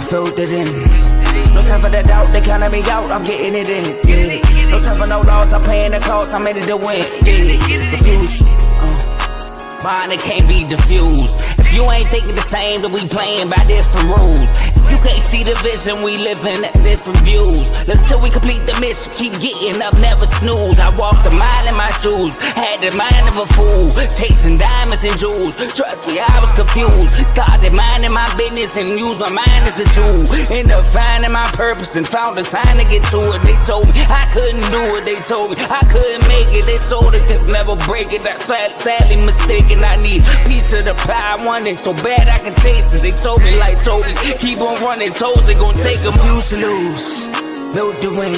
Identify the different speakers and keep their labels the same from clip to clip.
Speaker 1: I filled it in. No time for that doubt, they counted me out, I'm getting it in, yeah. No time for no loss, I'm paying the cost, I'm in it to win, yeah. Refuse, mine, it can't be diffused. If you ain't thinking the same, then we playing by different rules. You can't see the vision, we living at different views. Until we complete the mission, keep getting up, never snooze. I walked a mile in my shoes, had the mind of a fool, chasing diamonds and jewels. Trust me, I was confused. Started minding my business and used my mind as a tool. Ended up finding my purpose and found the time to get to it. They told me I couldn't do it, they told me I couldn't make it. They sold it, could never break it. That's sadly mistaken. I need a piece of the pie, I want it so bad I can taste it. They told me like told me, keep on running toes, they gon' take them. Refuse to lose, built to win,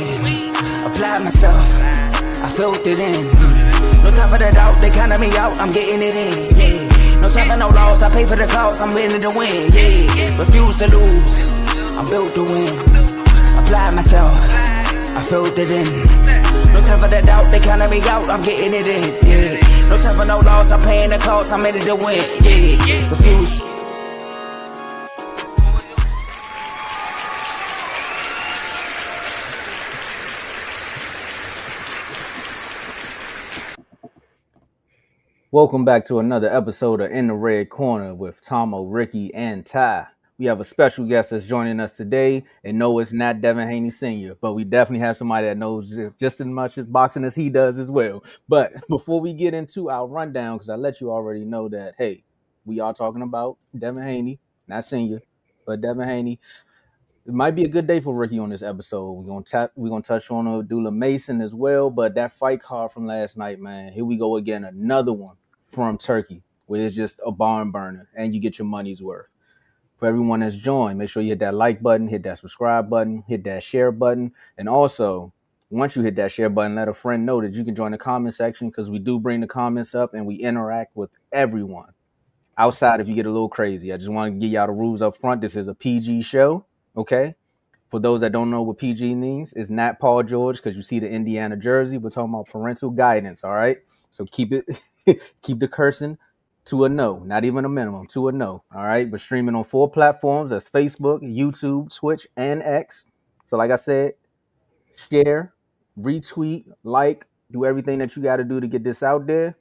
Speaker 1: apply myself, I filled it in. No time for the doubt, they counted me out, I'm getting it in, yeah. No time for no loss, I pay for the cost, I'm winning to win, yeah. Refuse to lose, I'm built to win, apply myself, I filled it in. No time for the doubt, they counted me out, I'm getting it in, yeah. No time for no loss, I'm paying the cost, I'm in it to win, yeah. Refuse.
Speaker 2: Welcome back to another episode of In the Red Corner with Tomo, Ricky, and Ty. We have a special guest that's joining us today, and no, it's not Devin Haney Sr., but we definitely have somebody that knows just as much as boxing as he does as well. But before we get into our rundown, because I let you already know that, hey, we are talking about Devin Haney, not Sr., but Devin Haney. It might be a good day for Ricky on this episode. We're gonna touch on Abdullah Mason as well, but that fight card from last night, man, here we go again, another one from Turkey, where it's just a barn burner and you get your money's worth. For everyone that's joined, make sure you hit that like button, hit that subscribe button, hit that share button. And also, once you hit that share button, let a friend know that you can join the comment section, because we do bring the comments up and we interact with everyone. Outside, if you get a little crazy, I just want to give y'all the rules up front. This is a PG show, okay? For those that don't know what PG means, it's not Paul George, because you see the Indiana jersey. We're talking about parental guidance, all right? So keep the cursing to a no, not even a minimum, to a no, all right? But streaming on 4 platforms. That's Facebook, YouTube, Twitch, and X. So like I said, share, retweet, like, do everything that you got to do to get this out there.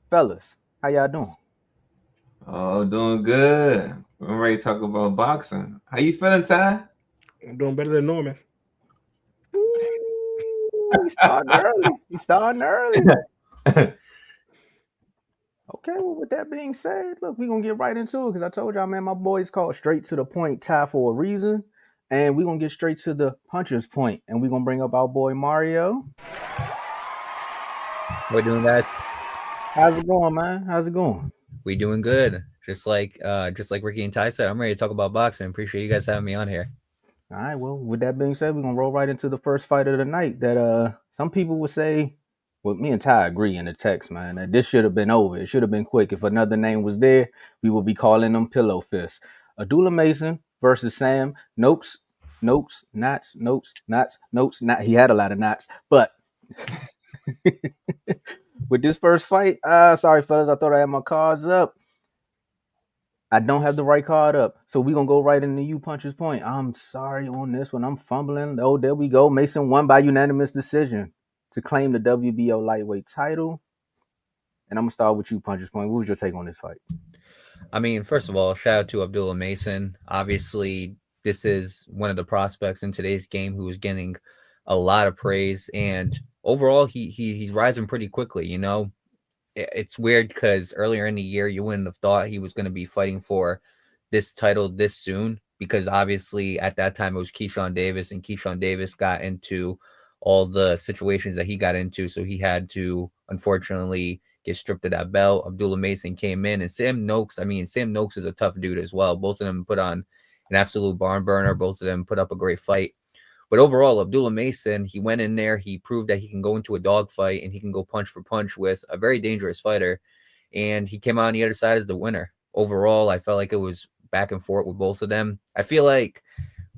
Speaker 2: Fellas, how y'all doing?
Speaker 3: Oh, doing good. I'm ready to talk about boxing. How you feeling, Ty?
Speaker 4: I'm doing better than Norman.
Speaker 2: He's starting early. Okay, well, with that being said, look, we're going to get right into it, because I told y'all, man, my boys called straight to the point, Ty, for a reason. And we're going to get straight to the puncher's point, and we're going to bring up our boy Mario.
Speaker 5: How we doing, guys?
Speaker 2: How's it going, man? How's it going?
Speaker 5: We doing good. Just like Ricky and Ty said, I'm ready to talk about boxing. Appreciate you guys having me on here.
Speaker 2: All right, well, with that being said, we're going to roll right into the first fight of the night that some people would say, well, me and Ty agree in the text, man, that this should have been over. It should have been quick. If another name was there, we would be calling them pillow fists. Abdullah Mason versus Sam Noakes. Notes. He had a lot of knots, but with this first fight, sorry, fellas, I thought I had my cards up. I don't have the right card up, so we're going to go right into you puncher's point. I'm sorry on this one. I'm fumbling. Oh, there we go. Mason won by unanimous decision to claim the WBO lightweight title. And I'm going to start with you, puncher's point. What was your take on this fight?
Speaker 5: I mean, first of all, shout out to Abdullah Mason. Obviously, this is one of the prospects in today's game who is getting a lot of praise. And overall, he's rising pretty quickly, you know. It's weird because earlier in the year, you wouldn't have thought he was going to be fighting for this title this soon, because obviously at that time it was Keyshawn Davis, and Keyshawn Davis got into all the situations that he got into. So he had to, unfortunately, get stripped of that belt. Abdullah Mason came in, and Sam Noakes is a tough dude as well. Both of them put on an absolute barn burner. Both of them put up a great fight. But overall, Abdullah Mason, he went in there, he proved that he can go into a dogfight and he can go punch for punch with a very dangerous fighter. And he came out on the other side as the winner. Overall, I felt like it was back and forth with both of them. I feel like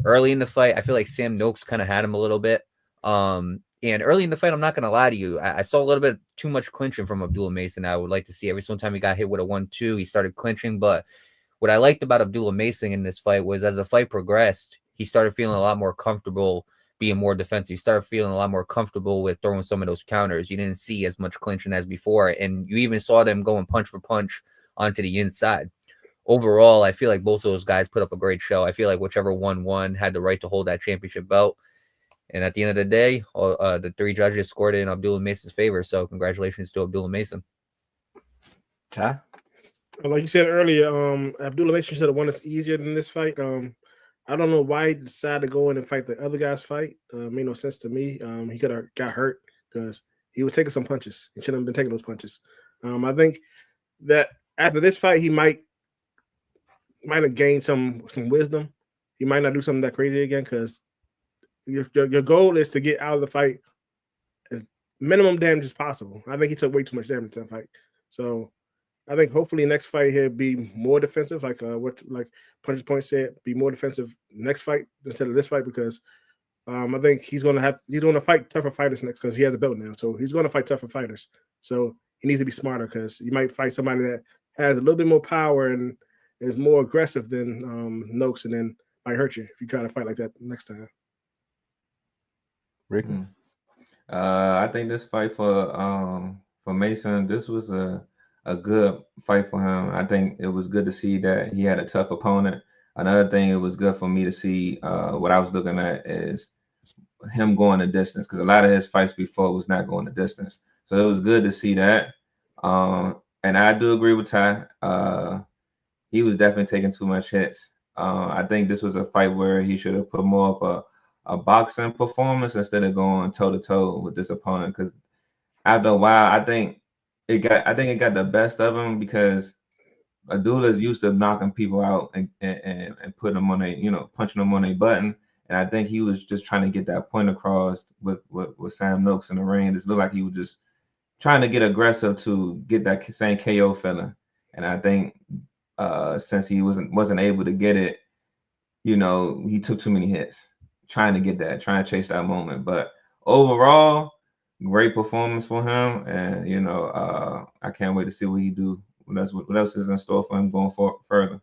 Speaker 5: early in the fight, I feel like Sam Noakes kind of had him a little bit. And early in the fight, I'm not going to lie to you, I saw a little bit too much clinching from Abdullah Mason. I would like to see every single time he got hit with a 1-2, he started clinching. But What I liked about Abdullah Mason in this fight was as the fight progressed, he started feeling a lot more comfortable being more defensive. You start feeling a lot more comfortable with throwing some of those counters. You didn't see as much clinching as before, and you even saw them going punch for punch onto the inside. Overall, I feel like both of those guys put up a great show. I feel like whichever one won had the right to hold that championship belt. And at the end of the day, the three judges scored it in Abdullah Mason's favor. So congratulations to Abdullah Mason.
Speaker 2: Ty?
Speaker 4: Like you said earlier, Abdullah Mason should have won this easier than this fight. I don't know why he decided to go in and fight the other guy's fight. Made no sense to me. He could have got hurt because he was taking some punches. He shouldn't have been taking those punches. I think that after this fight, he might have gained some wisdom. He might not do something that crazy again because your goal is to get out of the fight as minimum damage as possible. I think he took way too much damage in that fight. So I think hopefully next fight he'll be more defensive, like Punches Point said, be more defensive next fight instead of this fight because I think he's gonna fight tougher fighters next because he has a belt now. So he's gonna fight tougher fighters. So he needs to be smarter because you might fight somebody that has a little bit more power and is more aggressive than Noakes, and then might hurt you if you try to fight like that next time.
Speaker 2: Rick?
Speaker 3: I think this fight for Mason, this was a good fight for him. I think it was good to see that he had a tough opponent. Another thing it was good for me to see what I was looking at is him going the distance because a lot of his fights before was not going the distance. So it was good to see that. And I do agree with Ty. He was definitely taking too much hits. I think this was a fight where he should have put more of a boxing performance instead of going toe to toe with this opponent. Because after a while, I think it got the best of him because Abdullah's used to knocking people out and putting them on punching them on a button. And I think he was just trying to get that point across with Sam Noakes in the ring. It looked like he was just trying to get aggressive to get that same KO feeling. And I think since he wasn't able to get it, he took too many hits trying to chase that moment. But overall, great performance for him, and I can't wait to see what he do. What else is in store for him going further?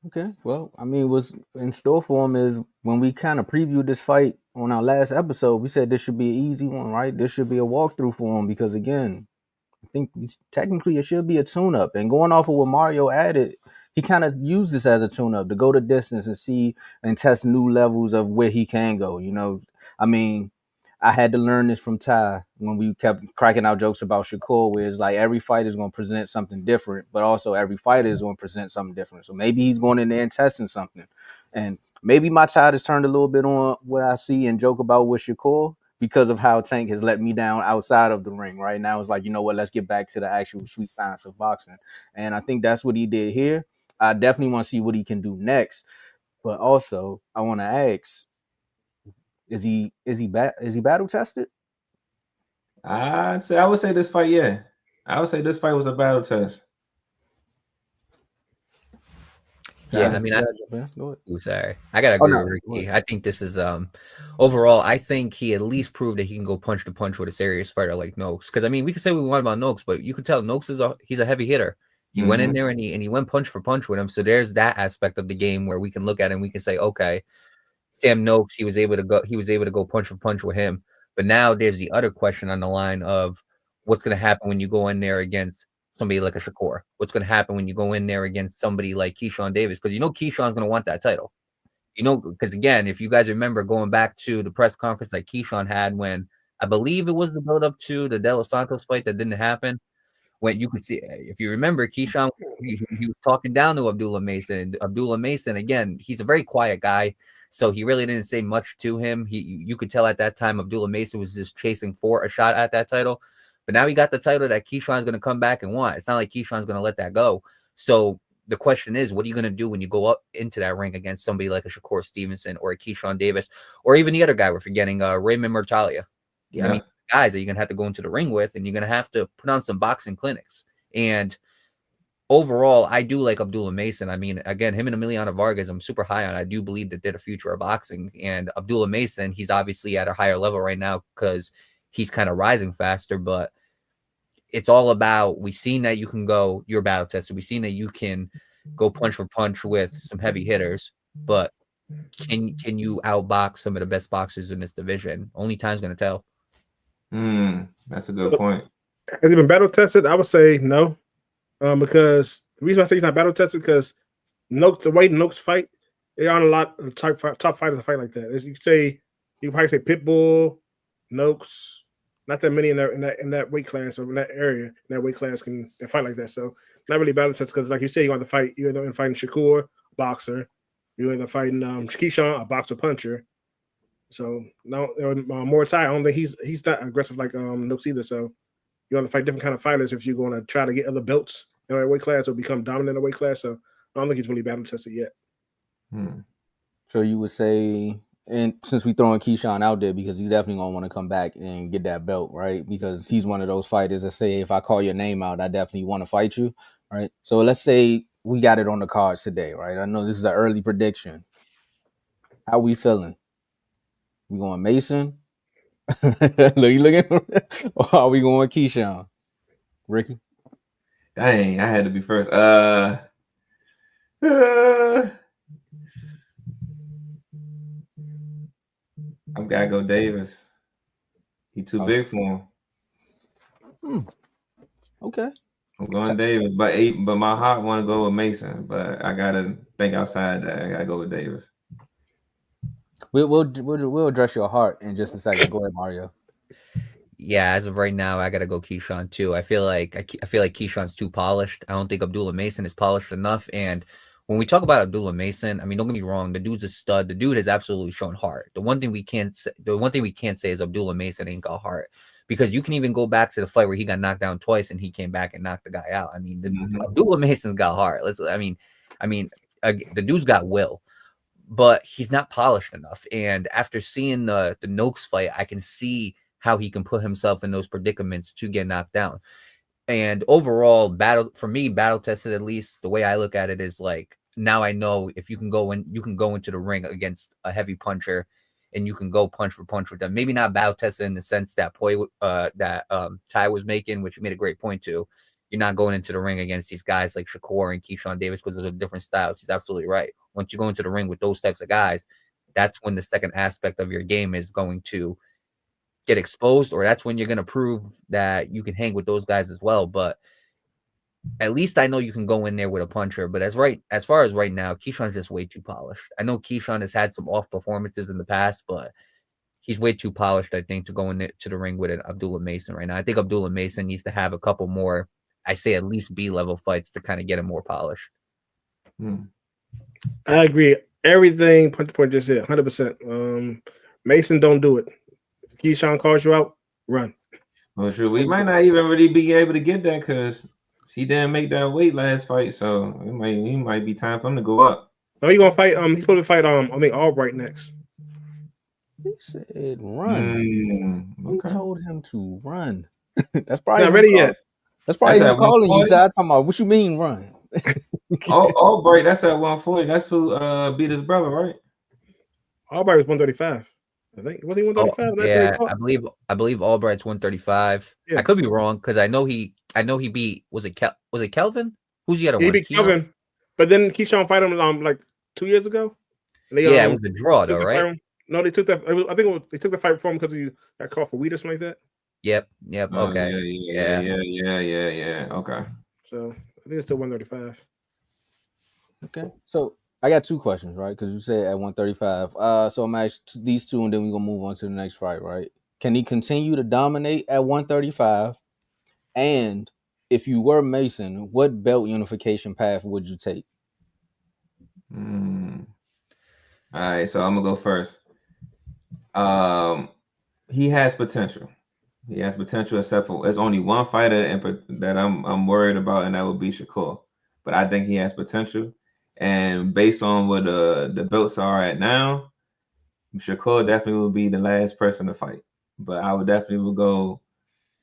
Speaker 2: Okay, well, I mean, what's in store for him is when we kind of previewed this fight on our last episode, we said this should be an easy one, right? This should be a walkthrough for him because, again, I think technically it should be a tune-up. And going off of what Mario added, he kind of used this as a tune-up to go the distance and see and test new levels of where he can go. I mean, I had to learn this from Ty when we kept cracking out jokes about Shakur, where it's like every fight is going to present something different, but also every fighter is going to present something different. So maybe he's going in there and testing something. And maybe my tide has turned a little bit on what I see and joke about with Shakur because of how Tank has let me down outside of the ring. Right now it's like, you know what, let's get back to the actual sweet science of boxing. And I think that's what he did here. I definitely want to see what he can do next. But also, I want to ask, is he battle tested?
Speaker 3: I would say this fight, yeah. I would say this fight was a battle test.
Speaker 5: Yeah, I mean, sorry. I gotta agree with Ricky. I think this is overall, I think he at least proved that he can go punch to punch with a serious fighter like Noakes. Because I mean, we could say what we want about Noakes, but you could tell Noakes he's a heavy hitter. He went in there and he went punch for punch with him. So there's that aspect of the game where we can look at it and we can say, okay, Sam Noakes, he was able to go punch for punch with him. But now there's the other question on the line of what's going to happen when you go in there against somebody like a Shakur. What's going to happen when you go in there against somebody like Keyshawn Davis? Because Keyshawn's going to want that title. Because again, if you guys remember going back to the press conference that Keyshawn had when I believe it was the build up to the De Los Santos fight that didn't happen, when you could see, if you remember, Keyshawn, he was talking down to Abdullah Mason. Abdullah Mason, again, he's a very quiet guy, so he really didn't say much to him. You could tell at that time Abdullah Mason was just chasing for a shot at that title. But now he got the title that Keyshawn's going to come back and want. It's not like Keyshawn's going to let that go. So the question is, what are you going to do when you go up into that ring against somebody like a Shakur Stevenson or a Keyshawn Davis or even the other guy we're forgetting, Raymond Murtalia? Yeah. I mean, guys that you're going to have to go into the ring with, and you're going to have to put on some boxing clinics. And overall, I do like Abdullah Mason. I mean, again, him and Emiliano Vargas, I'm super high on. I do believe that they're the future of boxing. And Abdullah Mason, he's obviously at a higher level right now because he's kind of rising faster, but it's all about, we've seen that you can go, you're battle tested. We've seen that you can go punch for punch with some heavy hitters, but can you outbox some of the best boxers in this division? Only time's going to tell.
Speaker 3: That's a good point.
Speaker 4: Has he been battle tested? I would say no. Because the reason I say he's not battle tested because the way Noakes fight, there aren't a lot of top fighters that fight like that. As you can probably say Pitbull, Noakes, not that many in that weight class or in that area, in that weight class can fight like that. So not really battle tested because, like you say, you want to fight. You're either fighting Shakur, boxer. You're either fighting Keyshawn, a boxer puncher. So now Mordecai, I don't think he's not aggressive like Noakes either. So you want to fight different kind of fighters if you're going to try to get other belts in that weight class or become dominant in the weight class. So I don't think he's really battle tested yet.
Speaker 2: So you would say, and since we throwing Keyshawn out there, because he's definitely gonna want to come back and get that belt, right? Because he's one of those fighters that say, if I call your name out, I definitely want to fight you, right? So let's say we got it on the cards today, right? I know this is an early prediction. How we feeling? We going Mason? Look, you looking? Or are we going Keyshawn? Ricky?
Speaker 3: Dang, I had to be first. I've got to go Davis. He too big for him.
Speaker 2: Okay.
Speaker 3: I'm going Davis, but my heart want to go with Mason, but I gotta think outside that. I gotta go with Davis.
Speaker 2: We'll address your heart in just a second. Go ahead, Mario.
Speaker 5: Yeah, as of right now, I gotta go Keyshawn too. I feel like Keyshawn's too polished. I don't think Abdullah Mason is polished enough. And when we talk about Abdullah Mason, I mean, don't get me wrong, the dude's a stud. The dude has absolutely shown heart. The one thing we can't say is Abdullah Mason ain't got heart, because you can even go back to the fight where he got knocked down twice and he came back and knocked the guy out. I mean, Abdullah Mason's got heart. The dude's got will, but he's not polished enough. And after seeing the Noakes fight, I can see how he can put himself in those predicaments to get knocked down. And overall, battle tested, at least the way I look at it, is like, now I know if you can go into the ring against a heavy puncher and you can go punch for punch with them. Maybe not battle tested in the sense that Ty was making, which you made a great point to. You're not going into the ring against these guys like Shakur and Keyshawn Davis because those are different styles. He's absolutely right. Once you go into the ring with those types of guys, that's when the second aspect of your game is going to get exposed, or that's when you're going to prove that you can hang with those guys as well. But at least I know you can go in there with a puncher. But as far as right now, Keyshawn's just way too polished. I know Keyshawn has had some off performances in the past, but he's way too polished, I think, to go into the ring with an Abdullah Mason right now. I think Abdullah Mason needs to have a couple more, I say at least B-level fights to kind of get him more polished.
Speaker 4: I agree. Everything point to point just said, 100%. Mason, don't do it. If Keyshawn calls you out, run.
Speaker 3: Well, sure. We might not even really be able to get that because he didn't make that weight last fight, so it might be time for him to go up.
Speaker 4: No, he's gonna fight. He's supposed to fight. I think Albright next.
Speaker 2: He said run.
Speaker 3: Okay.
Speaker 2: We told him to run. That's probably
Speaker 4: not ready yet.
Speaker 2: That's probably him calling you. Talking about what you mean run.
Speaker 3: Albright, that's at 140. That's who beat his brother, right?
Speaker 4: Albright was 135. I think was he 135?
Speaker 5: Yeah, I believe Albright's 135. Yeah. I could be wrong because I know he beat was it Kelvin? Who's he had a
Speaker 4: He beat Kelvin, but then Keyshawn fight him like 2 years ago.
Speaker 5: It was a draw though, right?
Speaker 4: No, they took that. I think they took the fight from him because he got caught for weed or something like that.
Speaker 5: Yep. Okay.
Speaker 3: Yeah. Okay.
Speaker 4: So I think it's still 135.
Speaker 2: Okay. So I got two questions, right? Because you said at 135. So I'm asking these two, and then we're gonna move on to the next fight, right? Can he continue to dominate at 135? And if you were Mason, what belt unification path would you take?
Speaker 3: All right, so I'm gonna go first. He has potential. He has potential, except for there's only one fighter that I'm worried about, and that would be Shakur. But I think he has potential, and based on what the belts are at now, Shakur definitely will be the last person to fight. But I would definitely go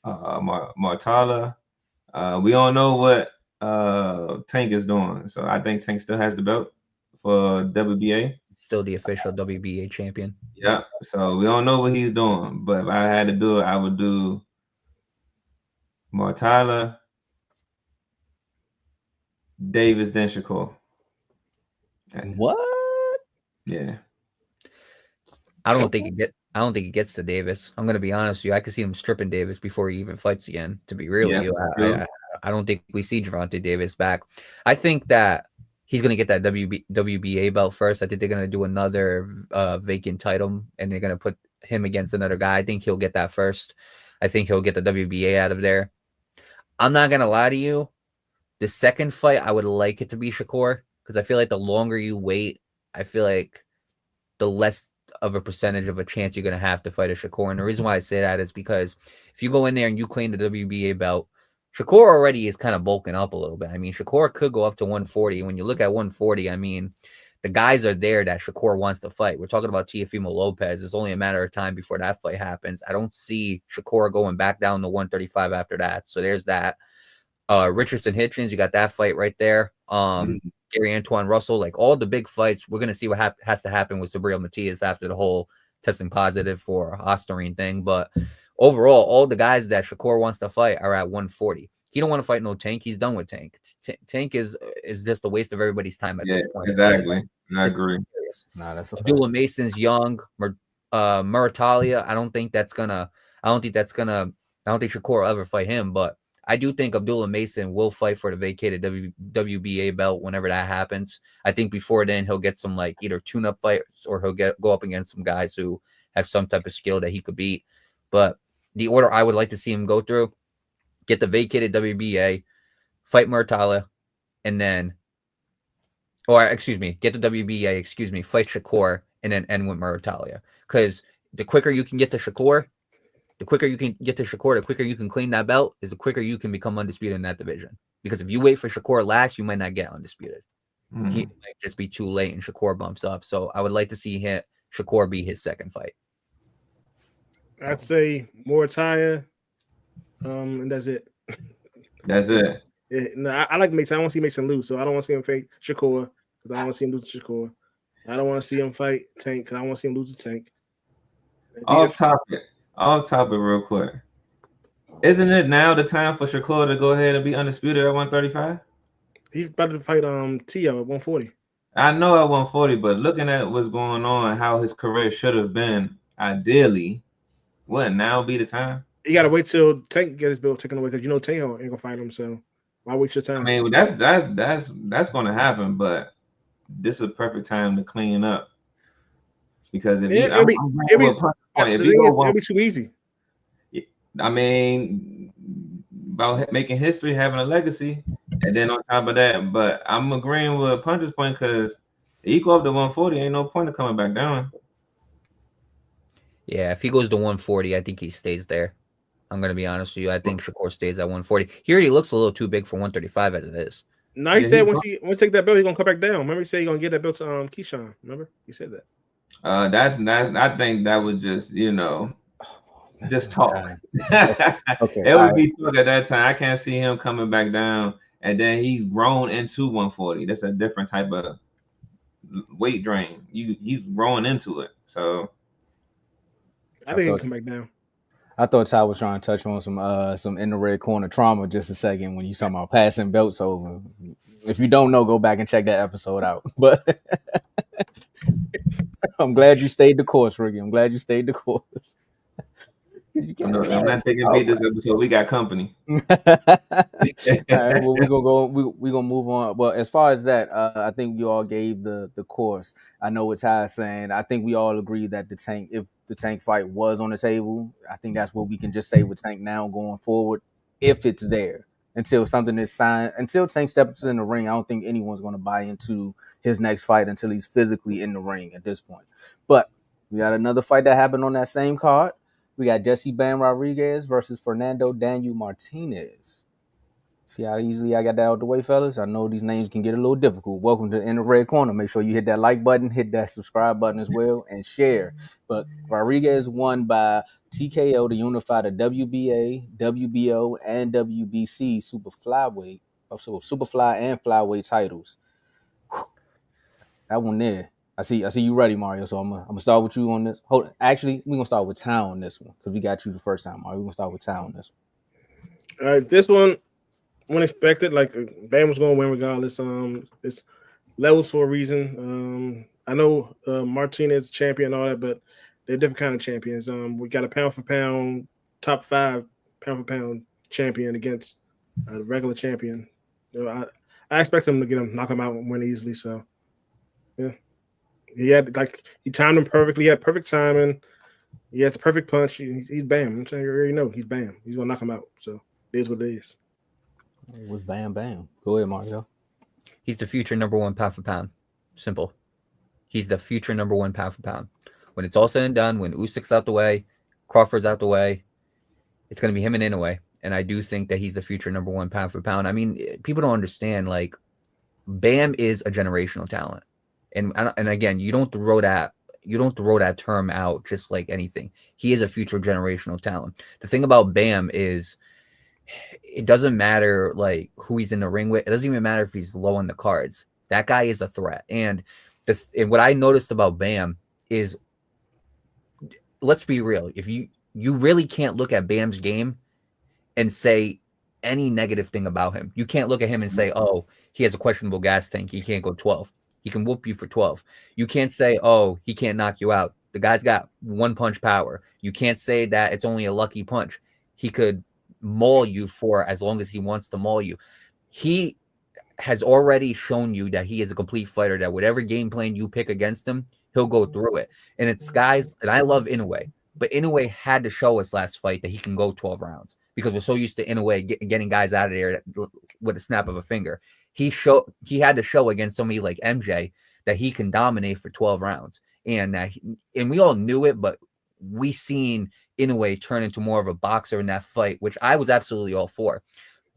Speaker 3: Martala. We don't know what Tank is doing, so I think Tank still has the belt for WBA.
Speaker 5: Still the official WBA champion.
Speaker 3: Yeah, so we don't know what he's doing, but if I had to do it, I would do Mortala, Davis, then Shakur.
Speaker 2: What?
Speaker 3: Yeah.
Speaker 5: I don't think it gets to Davis. I'm gonna be honest with you. I could see him stripping Davis before he even fights again. To be real with you, I don't think we see Gervonta Davis back. I think that he's gonna get that WBA belt first. I think they're gonna do another vacant title, and they're gonna put him against another guy. I think he'll get that first. I think he'll get the WBA out of there. I'm not gonna lie to you. The second fight, I would like it to be Shakur because I feel like the longer you wait, I feel like the less of a percentage of a chance you're going to have to fight a Shakur. And the reason why I say that is because if you go in there and you claim the WBA belt, Shakur already is kind of bulking up a little bit. I mean, Shakur could go up to 140. When you look at 140, I mean, the guys are there that Shakur wants to fight. We're talking about Teofimo Lopez. It's only a matter of time before that fight happens. I don't see Shakur going back down to 135 after that. So there's that. Richardson Hitchens, you got that fight right there. Gary Antoine Russell, like all the big fights, we're gonna see what has to happen with Sabril Matias after the whole testing positive for Osterine thing. But overall, all the guys that Shakur wants to fight are at 140. He don't want to fight no Tank. He's done with Tank. Tank is just a waste of everybody's time at this point.
Speaker 3: Exactly. I agree.
Speaker 2: Nah, that's
Speaker 5: Abdullah Mason's young. Muratalia, I don't think Shakur will ever fight him, but I do think Abdullah Mason will fight for the vacated WBA belt whenever that happens. I think before then he'll get some like either tune-up fights or he'll go up against some guys who have some type of skill that he could beat. But the order I would like to see him go through: get the vacated WBA, fight Murtala, and then, get the WBA, fight Shakur, and then end with Murtalia. Because the quicker you can get to Shakur, the quicker you can claim that belt, is the quicker you can become undisputed in that division. Because if you wait for Shakur last, you might not get undisputed. He might just be too late and Shakur bumps up. So I would like to see Shakur be his second fight.
Speaker 4: I'd say Morataya, and that's it.
Speaker 3: That's it.
Speaker 4: No, I like Mason. I don't want to see Mason lose, so I don't want to see him fight Shakur because I don't want to see him lose to Shakur. I don't want to see him fight Tank because I don't want to see him lose to Tank.
Speaker 3: Off topic, real quick. Isn't it now the time for Shakur to go ahead and be undisputed at 135?
Speaker 4: He's about to fight Tio at 140.
Speaker 3: I know at 140, but looking at what's going on, how his career should have been, ideally, wouldn't now be the time?
Speaker 4: You gotta wait till Tank get his belt taken away because you know Tank ain't gonna fight him. So why waste your time?
Speaker 3: I mean, that's gonna happen, but this is a perfect time to clean up. Because if it'll
Speaker 4: be too easy.
Speaker 3: I mean, about making history, having a legacy, and then on top of that, but I'm agreeing with Punch's point because he go up to 140, ain't no point of coming back down.
Speaker 5: Yeah, if he goes to 140, I think he stays there. I'm gonna be honest with you. I think Shakur stays at 140. He already looks a little too big for 135 as it is.
Speaker 4: No, he said once he take that belt, he's gonna come back down. Remember, he said he's gonna get that belt to Keyshawn. Remember, he said that.
Speaker 3: I think that was just just talk.
Speaker 2: Okay,
Speaker 3: it would be talk at that time. I can't see him coming back down, and then he's grown into 140. That's a different type of weight drain. He's growing into it. So
Speaker 4: I think he'll come back down.
Speaker 2: I thought Ty was trying to touch on some in the red corner trauma just a second when you talking about passing belts over. If you don't know, go back and check that episode out. But I'm glad you stayed the course, Ricky. I'm glad you stayed the course.
Speaker 3: I'm not taking beat this episode. We got company.
Speaker 2: All right, well, we're gonna move on. Well, as far as that, I think you all gave the course. I know what Ty's saying. I think we all agree that if the Tank fight was on the table, I think that's what we can just say with Tank now going forward, if it's there. Until something is signed, until Tank steps in the ring, I don't think anyone's going to buy into his next fight until he's physically in the ring at this point. But we got another fight that happened on that same card. We got Jesse Bam Rodriguez versus Fernando Daniel Martinez. See how easily I got that out the way, fellas? I know these names can get a little difficult. Welcome to In the Red Corner. Make sure you hit that like button, hit that subscribe button as well, and share. But Rodriguez won by TKO to unify the WBA, WBO, and WBC super flyweight, also super fly and flyweight titles. That one there. I see you ready, Mario. So I'm gonna start with you on this. Actually, we're gonna start with Town on this one because we got you the first time, Mario. We're gonna start with Town on this one.
Speaker 4: All right, this one, when expected, like Bam was going to win regardless. It's levels for a reason. I know Martinez champion and all that, but they're different kind of champions. We got a pound for pound top 5 pound for pound champion against a regular champion. I expect him to knock him out and win easily. So yeah, he timed him perfectly. He had perfect timing. He has a perfect punch. He's Bam. I'm saying you already know he's Bam. He's gonna knock him out. So it is what it is.
Speaker 2: It was Bam Bam. Go ahead, Mario.
Speaker 5: He's the future number 1 pound for pound. Simple. He's the future number 1 pound for pound. When it's all said and done, when Usyk's out the way, Crawford's out the way, it's going to be him and Inoue. And I do think that he's the future number 1 pound for pound. I mean, people don't understand, like, Bam is a generational talent. And again, you don't throw that term out just like anything. He is a future generational talent. The thing about Bam is it doesn't matter like who he's in the ring with. It doesn't even matter if he's low on the cards. That guy is a threat. And what I noticed about Bam is, let's be real. If you really can't look at Bam's game and say any negative thing about him. You can't look at him and say, oh, he has a questionable gas tank. He can't go 12. He can whoop you for 12. You can't say, oh, he can't knock you out. The guy's got 1 punch power. You can't say that it's only a lucky punch. He could maul you for as long as he wants to maul you. He has already shown you that he is a complete fighter, that whatever game plan you pick against him, he'll go through it. And it's guys, and I love Inoue, but Inoue had to show us last fight that he can go 12 rounds because we're so used to Inoue getting guys out of there with a snap of a finger. He had to show against somebody like MJ that he can dominate for 12 rounds. And we all knew it, but we seen Inoue turn into more of a boxer in that fight, which I was absolutely all for.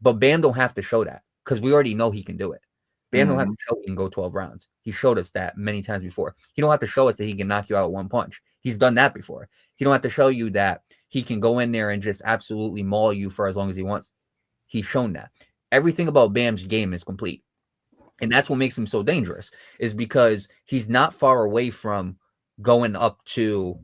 Speaker 5: But Bam don't have to show that because we already know he can do it. Bam don't have to show he can go 12 rounds. He showed us that many times before. He don't have to show us that he can knock you out with 1 punch. He's done that before. He don't have to show you that he can go in there and just absolutely maul you for as long as he wants. He's shown that. Everything about Bam's game is complete. And that's what makes him so dangerous, is because he's not far away from going up to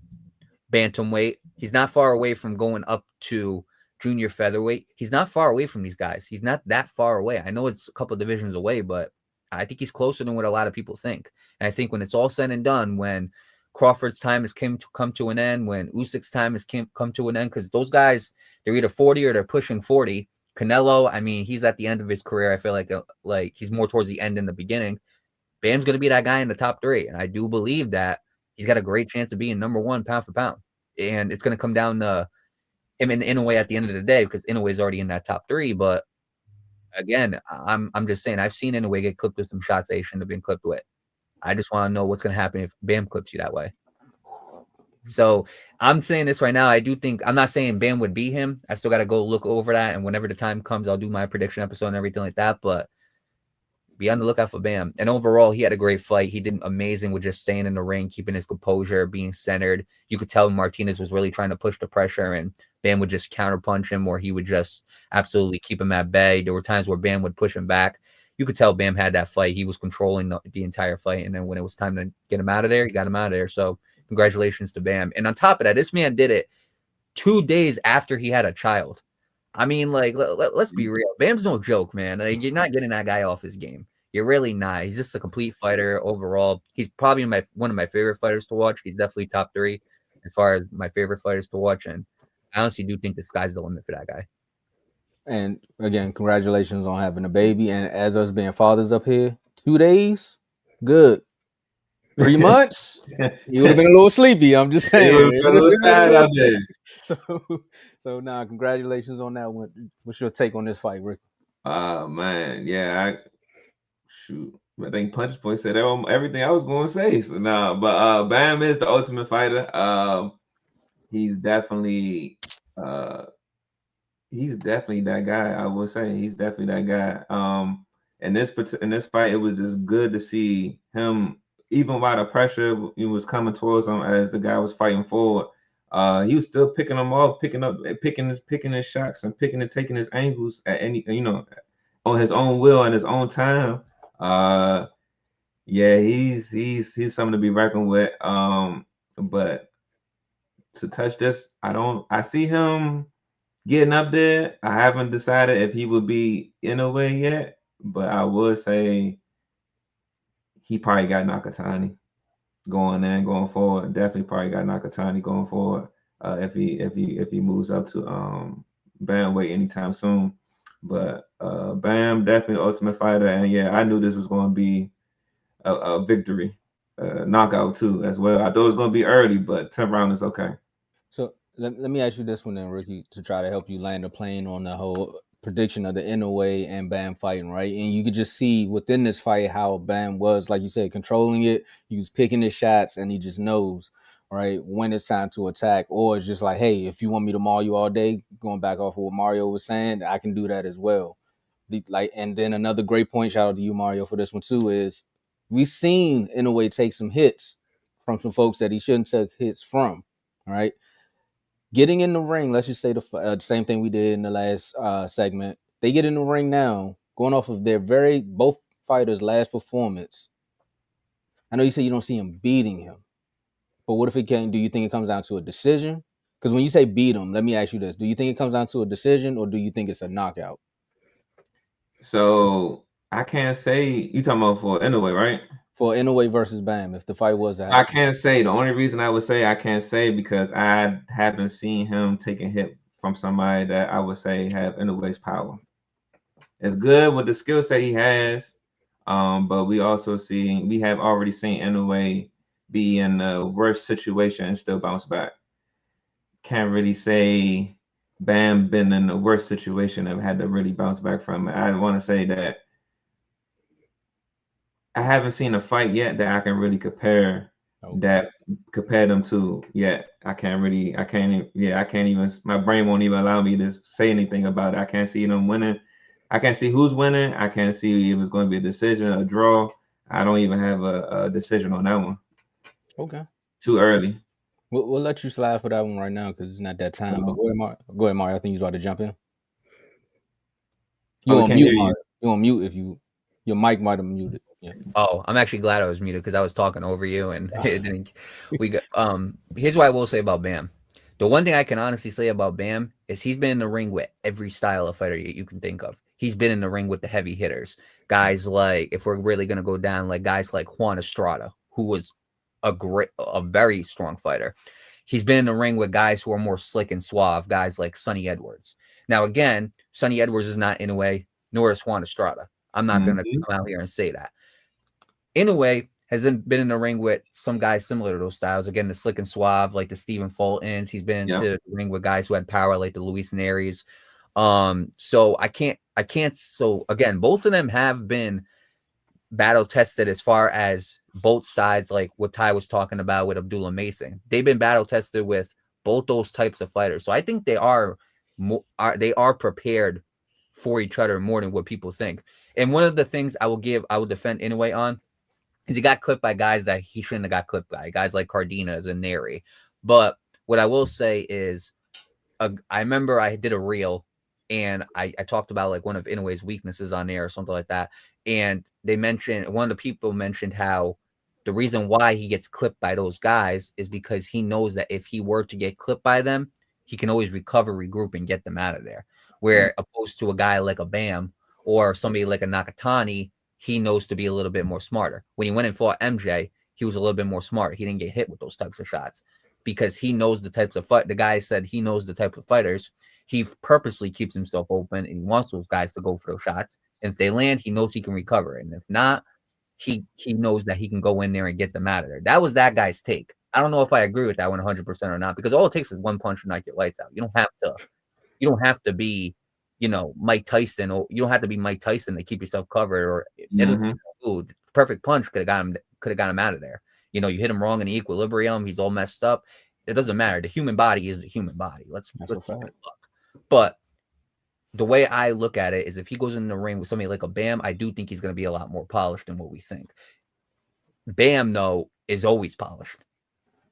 Speaker 5: bantamweight. He's not far away from going up to junior featherweight. He's not far away from these guys. He's not that far away. I know it's a couple of divisions away, but I think he's closer than what a lot of people think. And I think when it's all said and done, when Crawford's time has come to an end, when Usyk's time has come to an end, because those guys, they're either 40 or they're pushing 40. Canelo, I mean, he's at the end of his career. I feel like he's more towards the end than the beginning. Bam's going to be that guy in the top 3. And I do believe that he's got a great chance of being number 1 pound for pound. And it's going to come down to him in Inoue at the end of the day, because Inoue is already in that top 3. But again, I'm just saying, I've seen Inoue get clipped with some shots that he shouldn't have been clipped with. I just want to know what's going to happen if Bam clips you that way. So I'm saying this right now. I'm not saying Bam would beat him. I still got to go look over that. And whenever the time comes, I'll do my prediction episode and everything like that. But be on the lookout for Bam. And overall, he had a great fight. He did amazing with just staying in the ring, keeping his composure, being centered. You could tell Martinez was really trying to push the pressure, and Bam would just counterpunch him, or he would just absolutely keep him at bay. There were times where Bam would push him back. You could tell Bam had that fight. He was controlling the entire fight. And then when it was time to get him out of there, he got him out of there. So congratulations to Bam. And on top of that, this man did it 2 days after he had a child. I mean, like, let's be real. Bam's no joke, man. Like, you're not getting that guy off his game. You're really not. He's just a complete fighter overall. He's probably one of my favorite fighters to watch. He's definitely top 3 as far as my favorite fighters to watch. And I honestly do think the sky's the limit for that guy.
Speaker 2: And again, congratulations on having a baby. And as us being fathers up here, 2 days, good. 3 months, you would have been a little sleepy. I'm just saying.
Speaker 3: A little sad out there.
Speaker 2: So now, congratulations on that one. What's your take on this fight, Rick?
Speaker 3: Man, yeah, I think Punch Boy said everything I was going to say. So no, but Bam is the ultimate fighter. He's definitely that guy. I will say he's definitely that guy. In this fight, it was just good to see him. Even while the pressure was coming towards him as the guy was fighting forward, he was still picking them off, picking his shots and taking his angles at any, on his own will and his own time. Yeah, he's something to be reckoned with. But to touch this, I see him getting up there. I haven't decided if he would be in a way yet, but I would say he probably got Nakatani going forward. Definitely probably got Nakatani going forward. If he moves up to bantamweight anytime soon. But Bam definitely ultimate fighter, and yeah, I knew this was going to be a victory, knockout too as well. I thought it was going to be early, but 10th round is okay.
Speaker 2: So let me ask you this one then, Ricky, to try to help you land a plane on the whole prediction of the Inoue and Bam fighting, right? And you could just see within this fight how Bam was, like you said, controlling it. He was picking his shots, and he just knows, right, when it's time to attack. Or it's just like, hey, if you want me to maul you all day, going back off of what Mario was saying, I can do that as well. And then another great point, shout out to you, Mario, for this one too, is we've seen Inoue take some hits from some folks that he shouldn't take hits from, right? Getting in the ring, let's just say the same thing we did in the last segment. They get in the ring now, going off of their both fighters' last performance. I know you say you don't see him beating him, but what if it can? Do you think it comes down to a decision? Because when you say beat him, let me ask you this: do you think it comes down to a decision, or do you think it's a knockout
Speaker 3: So I can't say you talking about for anyway, right?
Speaker 2: for Inoue versus Bam if the fight was to
Speaker 3: I
Speaker 2: happen?
Speaker 3: can't say. The only reason I would say I can't say because I haven't seen him take a hit from somebody that I would say have Inoue's power. It's good with the skill set he has, but we have already seen Inoue be in the worst situation and still bounce back. Can't really say Bam been in the worst situation and had to really bounce back from it. I want to say that I haven't seen a fight yet that I can really compare them to yet. I can't even, my brain won't even allow me to say anything about it. I can't see them winning. I can't see who's winning. I can't see if it's going to be a decision, a draw. I don't even have a decision on that one.
Speaker 2: Okay.
Speaker 3: Too early.
Speaker 2: We'll let you slide for that one right now because it's not that time. But go ahead, Mario. I think he's about to jump in. You on mute, Mario. You on mute if your mic might have muted. Yeah.
Speaker 5: Oh, I'm actually glad I was muted because I was talking over you, and we got. Here's what I will say about Bam. The one thing I can honestly say about Bam is he's been in the ring with every style of fighter you can think of. He's been in the ring with the heavy hitters, guys like, if we're really gonna go down, like guys like Juan Estrada, who was a very strong fighter. He's been in the ring with guys who are more slick and suave, guys like Sonny Edwards. Now, again, Sonny Edwards is not Inoue, nor is Juan Estrada. I'm not going to come out here and say that. Inoue has been in the ring with some guys similar to those styles. Again, the slick and suave, like the Stephen Fultons. He's been to the ring with guys who had power, like the Luis Neris. So I can't. So again, both of them have been battle tested as far as both sides, like what Ty was talking about with Abdullah Mason. They've been battle tested with both those types of fighters. So I think they are prepared for each other more than what people think. And one of the things I will defend Inoue on is he got clipped by guys that he shouldn't have got clipped by, guys like Cardenas and Neri. But what I will say is, I remember I did a reel and I talked about like one of Inoue's weaknesses on there or something like that. And one of the people mentioned how the reason why he gets clipped by those guys is because he knows that if he were to get clipped by them, he can always recover, regroup, and get them out of there. Where opposed to a guy like a Bam or somebody like a Nakatani, he knows to be a little bit more smarter. When he went and fought MJ, he was a little bit more smart. He didn't get hit with those types of shots because he knows the types of fight. The guy said he knows the type of fighters. He purposely keeps himself open and he wants those guys to go for those shots. And if they land, he knows he can recover. And if not, he knows that he can go in there and get them out of there. That was that guy's take. I don't know if I agree with that 100% or not, because all it takes is one punch to knock your lights out. You don't have to be, Mike Tyson, or you don't have to be Mike Tyson to keep yourself covered. Or perfect punch could have got him out of there. You hit him wrong in the equilibrium. He's all messed up. It doesn't matter. The human body is the human body. Let's look. But the way I look at it is, if he goes in the ring with somebody like a Bam, I do think he's going to be a lot more polished than what we think. Bam, though, is always polished.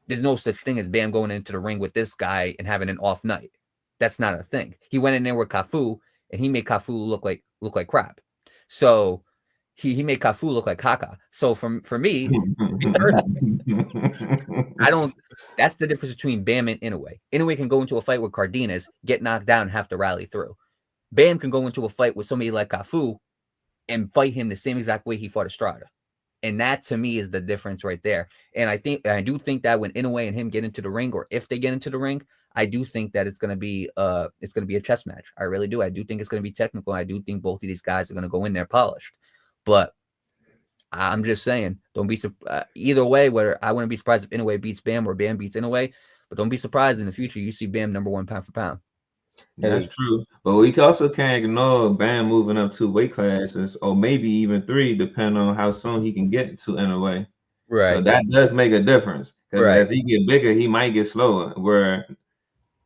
Speaker 5: There's no such thing as Bam going into the ring with this guy and having an off night. That's not a thing. He went in there with Cafu, and he made Cafu look like crap. So he made Cafu look like Kaka. So for me, I don't. That's the difference between Bam and Inoue. Inoue can go into a fight with Cardenas, get knocked down, and have to rally through. Bam can go into a fight with somebody like Cafu and fight him the same exact way he fought Estrada. And that to me is the difference right there. And I do think that when Inoue and him get into the ring, or if they get into the ring, I do think that it's gonna be a chess match. I really do. I do think it's gonna be technical. I do think both of these guys are gonna go in there polished. But I'm just saying, don't be either way. Whether I wouldn't be surprised if Inoue beats Bam or Bam beats Inoue, but don't be surprised in the future you see Bam number 1 pound for pound.
Speaker 3: That's true, but we also can't ignore Bam moving up 2 weight classes, or maybe even 3, depending on how soon he can get to Inoue.
Speaker 5: Right.
Speaker 3: So that does make a difference, because
Speaker 5: Right.
Speaker 3: as he get bigger, he might get slower. Where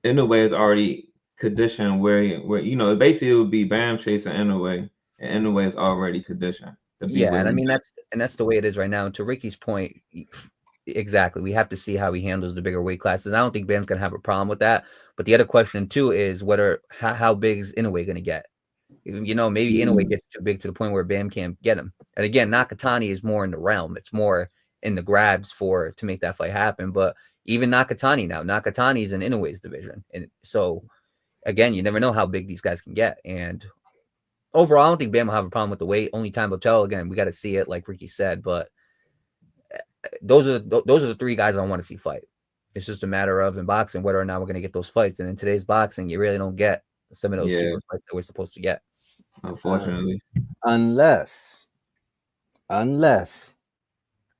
Speaker 3: Inoue is already conditioned, where you know, basically it would be Bam chasing Inoue, and Inoue is already conditioned.
Speaker 5: Yeah, and I mean that's the way it is right now. And to Ricky's point, exactly, we have to see how he handles the bigger weight classes. I don't think Bam's gonna have a problem with that. But the other question too is how big is Inoue gonna get? You know, maybe Inoue gets too big to the point where Bam can't get him. And again, Nakatani is more in the realm. It's more in the grabs to make that fight happen. But even Nakatani is in Inoue's division, and so again, you never know how big these guys can get. And overall, I don't think Bam will have a problem with the weight. Only time will tell. Again, we got to see it, like Ricky said. But those are the 3 guys I want to see fight. It's just a matter of in boxing whether or not we're going to get those fights. And in today's boxing, you really don't get some of those super fights that we're supposed to get.
Speaker 3: Unfortunately,
Speaker 2: unless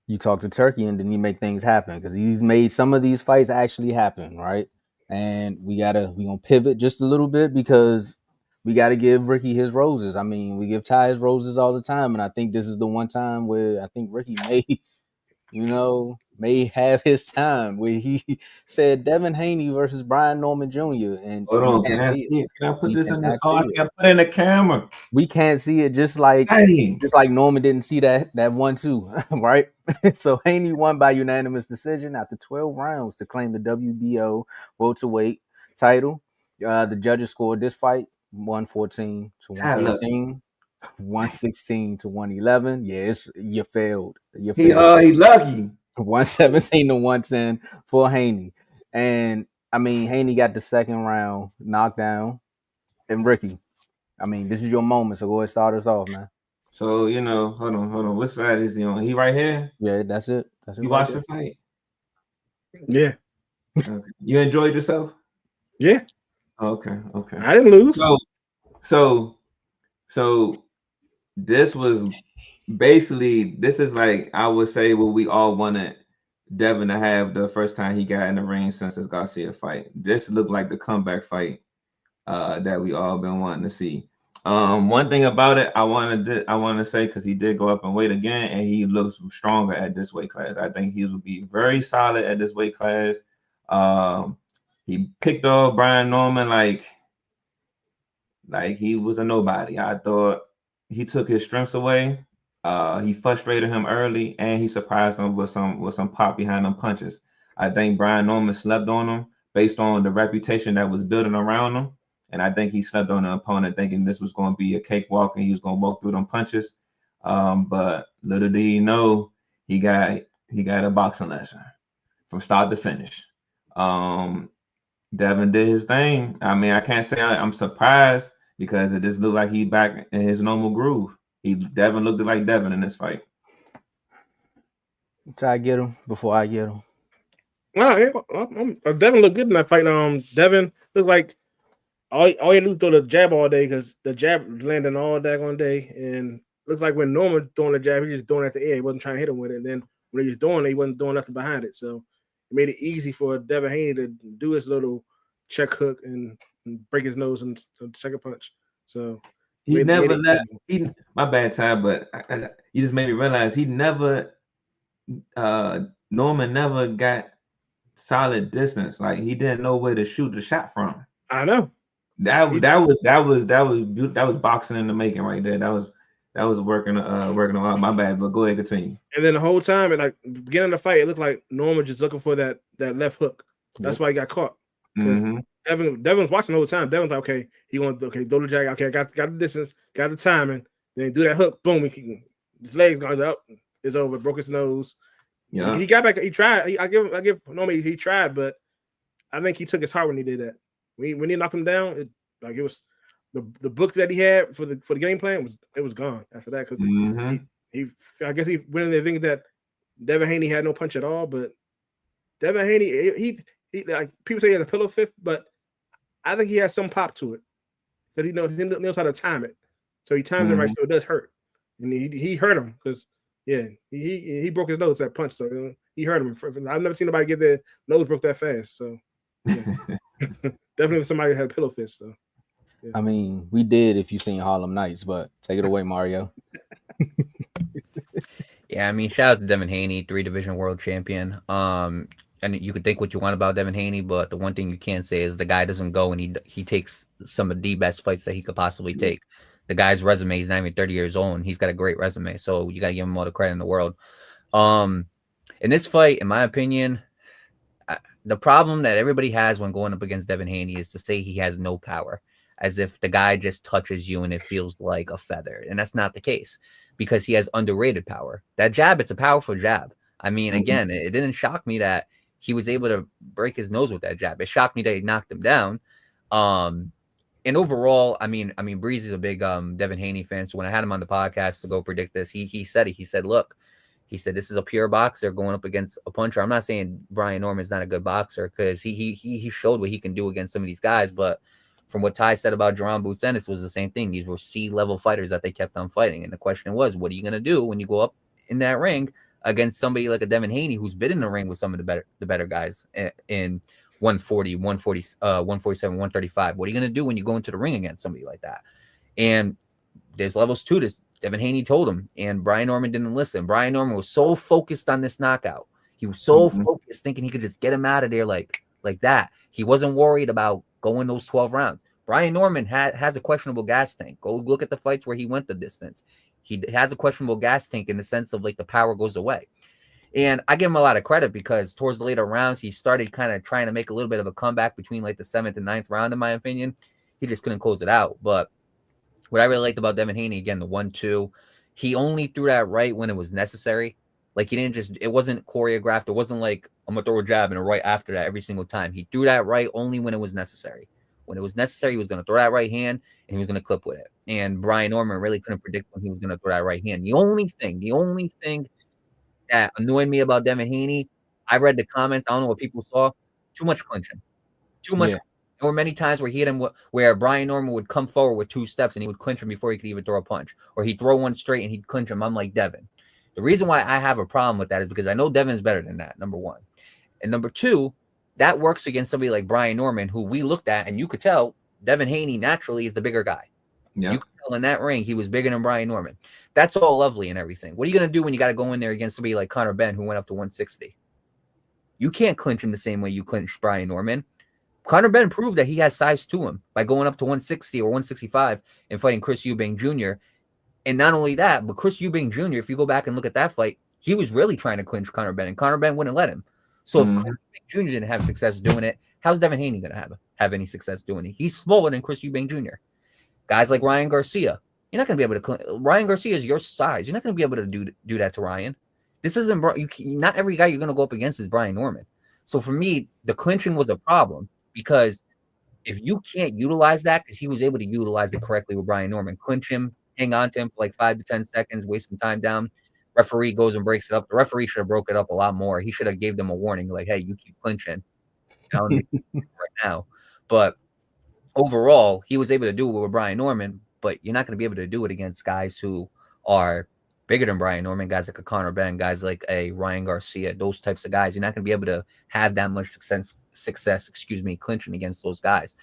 Speaker 2: you talk to Turkey and then you make things happen, because he's made some of these fights actually happen, right? And we gonna pivot just a little bit, because we got to give Ricky his roses. I mean, we give Ty his roses all the time, and I think this is the one time where I think Ricky may have his time, where he said Devin Haney versus Brian Norman Jr. And
Speaker 3: hold on, can I see it? Can I put this in the? Oh, I can put it in the camera.
Speaker 2: We can't see it, just like Norman didn't see that 1-2, right? So Haney won by unanimous decision after 12 rounds to claim the WBO welterweight title. The judges scored this fight 114 to 114, 116 to 111. Yes, you failed.
Speaker 3: He lucky.
Speaker 2: 117 to 110 for Haney. And I mean, Haney got the second round knockdown. And Ricky, I mean, this is your moment, so go ahead and start us off, man.
Speaker 3: So, hold on. What side is he on? He right here?
Speaker 2: Yeah, that's it.
Speaker 3: You watched the fight?
Speaker 4: Yeah.
Speaker 3: Okay. You enjoyed yourself?
Speaker 4: Yeah.
Speaker 3: Okay.
Speaker 4: I didn't lose.
Speaker 3: So this is like, I would say, what we all wanted Devin to have the first time he got in the ring since his Garcia fight. This looked like the comeback fight that we all been wanting to see. One thing about it, I want to say, because he did go up in weight again, and he looks stronger at this weight class. I think he will be very solid at this weight class. He picked off Brian Norman like he was a nobody. I thought he took his strengths away. He frustrated him early, and he surprised him with some pop behind them punches. I think Brian Norman slept on him based on the reputation that was building around him. And I think he slept on the opponent thinking this was going to be a cakewalk and he was going to walk through them punches. But little did he know, he got a boxing lesson from start to finish. Devin did his thing. I mean, I can't say I'm surprised, because it just looked like he back in his normal groove. Devin looked like Devin in this fight.
Speaker 2: Did I get him before I get him?
Speaker 4: Well, Devin looked good in that fight. Devin looked like all he had to do throw the jab all day, because the jab landed all daggone day. And looked like when Norman throwing the jab, he just throwing it at the air. He wasn't trying to hit him with it. And then when he was doing it, he wasn't throwing nothing behind it. So it made it easy for Devin Haney to do his little check hook and break his nose in the second punch. So
Speaker 3: he never let. My bad time, but you just made me realize he never. Norman never got solid distance. Like, he didn't know where to shoot the shot from.
Speaker 4: I know.
Speaker 3: That was boxing in the making right there. That was working a lot. My bad, but go ahead, continue.
Speaker 4: And then the whole time, at beginning of the fight, it looked like Norman just looking for that left hook. That's why he got caught. Devin was watching the whole time. Devin was like, okay, throw the jag. Okay, I got the distance, got the timing. Then do that hook, boom, his legs gone up. It's over. Broke his nose.
Speaker 3: Yeah.
Speaker 4: He got back. He tried. I give. Normally he tried, but I think he took his heart when he did that. When he knocked him down, it was the book that he had for the game plan was gone after that because he I guess he went in there thinking that Devin Haney had no punch at all, but Devin Haney he like people say he had a pillow fifth, but I think he has some pop to it because he knows how to time it. So he times it right so it does hurt, and he hurt him because he broke his nose that punch, so he hurt him. I've never seen nobody get their nose broke that fast. So yeah. Definitely somebody had a pillow fist. So
Speaker 2: yeah. I mean, we did if you seen Harlem Nights, but take it away, Mario.
Speaker 5: Yeah, I mean, shout out to Devin Haney, 3-division world champion. And you could think what you want about Devin Haney, but the one thing you can't say is the guy doesn't go and he takes some of the best fights that he could possibly take. The guy's resume, he's not even 30 years old, and he's got a great resume, so you got to give him all the credit in the world. In this fight, in my opinion, the problem that everybody has when going up against Devin Haney is to say he has no power, as if the guy just touches you and it feels like a feather, and that's not the case because he has underrated power. That jab, it's a powerful jab. I mean, again, it didn't shock me that he was able to break his nose with that jab. It shocked me that he knocked him down. And overall, I mean, Breezy's a big Devin Haney fan. So when I had him on the podcast to go predict this, he said it. He said, look, he said, this is a pure boxer going up against a puncher. I'm not saying Brian Norman's not a good boxer because he showed what he can do against some of these guys. But from what Ty said about Jerron Boots Ennis was the same thing. These were C-level fighters that they kept on fighting. And the question was, what are you going to do when you go up in that ring against somebody like a Devin Haney who's been in the ring with some of the better guys in 140, 147, 135? What are you going to do when you go into the ring against somebody like that? And there's levels to this. Devin Haney told him, and Brian Norman didn't listen. Brian Norman was so focused on this knockout. He was so focused, thinking he could just get him out of there like that. He wasn't worried about going those 12 rounds. Brian Norman has a questionable gas tank. Go look at the fights where he went the distance. He has a questionable gas tank in the sense of like the power goes away. And I give him a lot of credit because towards the later rounds, he started kind of trying to make a little bit of a comeback between like the 7th and 9th round, in my opinion. He just couldn't close it out. But what I really liked about Devin Haney, again, the 1-2, he only threw that right when it was necessary. Like he didn't just, it wasn't choreographed. It wasn't like, I'm going to throw a jab and a right after that every single time. He threw that right only when it was necessary. When it was necessary, he was going to throw that right hand and he was going to clip with it. And Brian Norman really couldn't predict when he was going to throw that right hand. The only thing that annoyed me about Devin Haney, I read the comments. I don't know what people saw. Too much clinching. Too much. Yeah. There were many times where he hit him where Brian Norman would come forward with 2 steps and he would clinch him before he could even throw a punch. Or he'd throw one straight and he'd clinch him. I'm like, Devin. The reason why I have a problem with that is because I know Devin's better than that, number one. And number two, that works against somebody like Brian Norman, who we looked at, and you could tell Devin Haney naturally is the bigger guy. Yeah. You could tell in that ring he was bigger than Brian Norman. That's all lovely and everything. What are you going to do when you got to go in there against somebody like Conor Benn, who went up to 160? You can't clinch him the same way you clinched Brian Norman. Conor Benn proved that he has size to him by going up to 160 or 165 and fighting Chris Eubank Jr. And not only that, but Chris Eubank Jr., if you go back and look at that fight, he was really trying to clinch Conor Benn, and Conor Benn wouldn't let him. So if Chris Eubank Jr. didn't have success doing it, how's Devin Haney going to have any success doing it? He's smaller than Chris Eubank Jr. Guys like Ryan Garcia, you're not going to be able to clinch. Ryan Garcia is your size. You're not going to be able to do that to Ryan. This isn't not every guy you're going to go up against is Brian Norman. So for me, the clinching was a problem because if you can't utilize that, because he was able to utilize it correctly with Brian Norman, clinch him, hang on to him for like 5 to 10 seconds, waste some time down. Referee goes and breaks it up. The referee should have broke it up a lot more. He should have gave them a warning, like, hey, you keep clinching right now. But overall, he was able to do it with Brian Norman, but you're not going to be able to do it against guys who are bigger than Brian Norman, guys like a Conor Benn, guys like a Ryan Garcia, those types of guys. You're not going to be able to have that much success, clinching against those guys.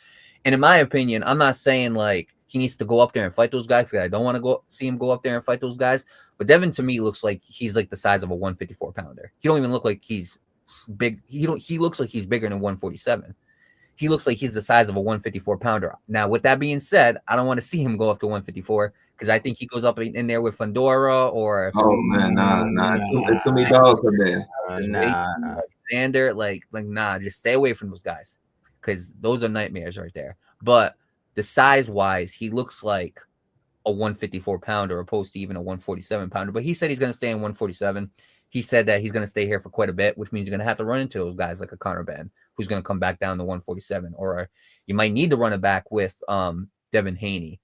Speaker 5: And in my opinion, I'm not saying like he needs to go up there and fight those guys, because I don't want to see him go up there and fight those guys. But Devin, to me, looks like he's like the size of a 154 pounder. He don't even look like he's big. He looks like he's bigger than 147. He looks like he's the size of a 154 pounder. Now, with that being said, I don't want to see him go up to 154 because I think he goes up in there with Fundora or.
Speaker 3: Oh man, nah. Too many dogs up there.
Speaker 5: Alexander, like nah, just stay away from those guys because those are nightmares right there. But the size wise, he looks like a 154 pounder opposed to even a 147 pounder. But he said he's going to stay in 147. He said that he's going to stay here for quite a bit, which means you're going to have to run into those guys like a Conor Ben, who's going to come back down to 147, or you might need to run it back with Devin Haney.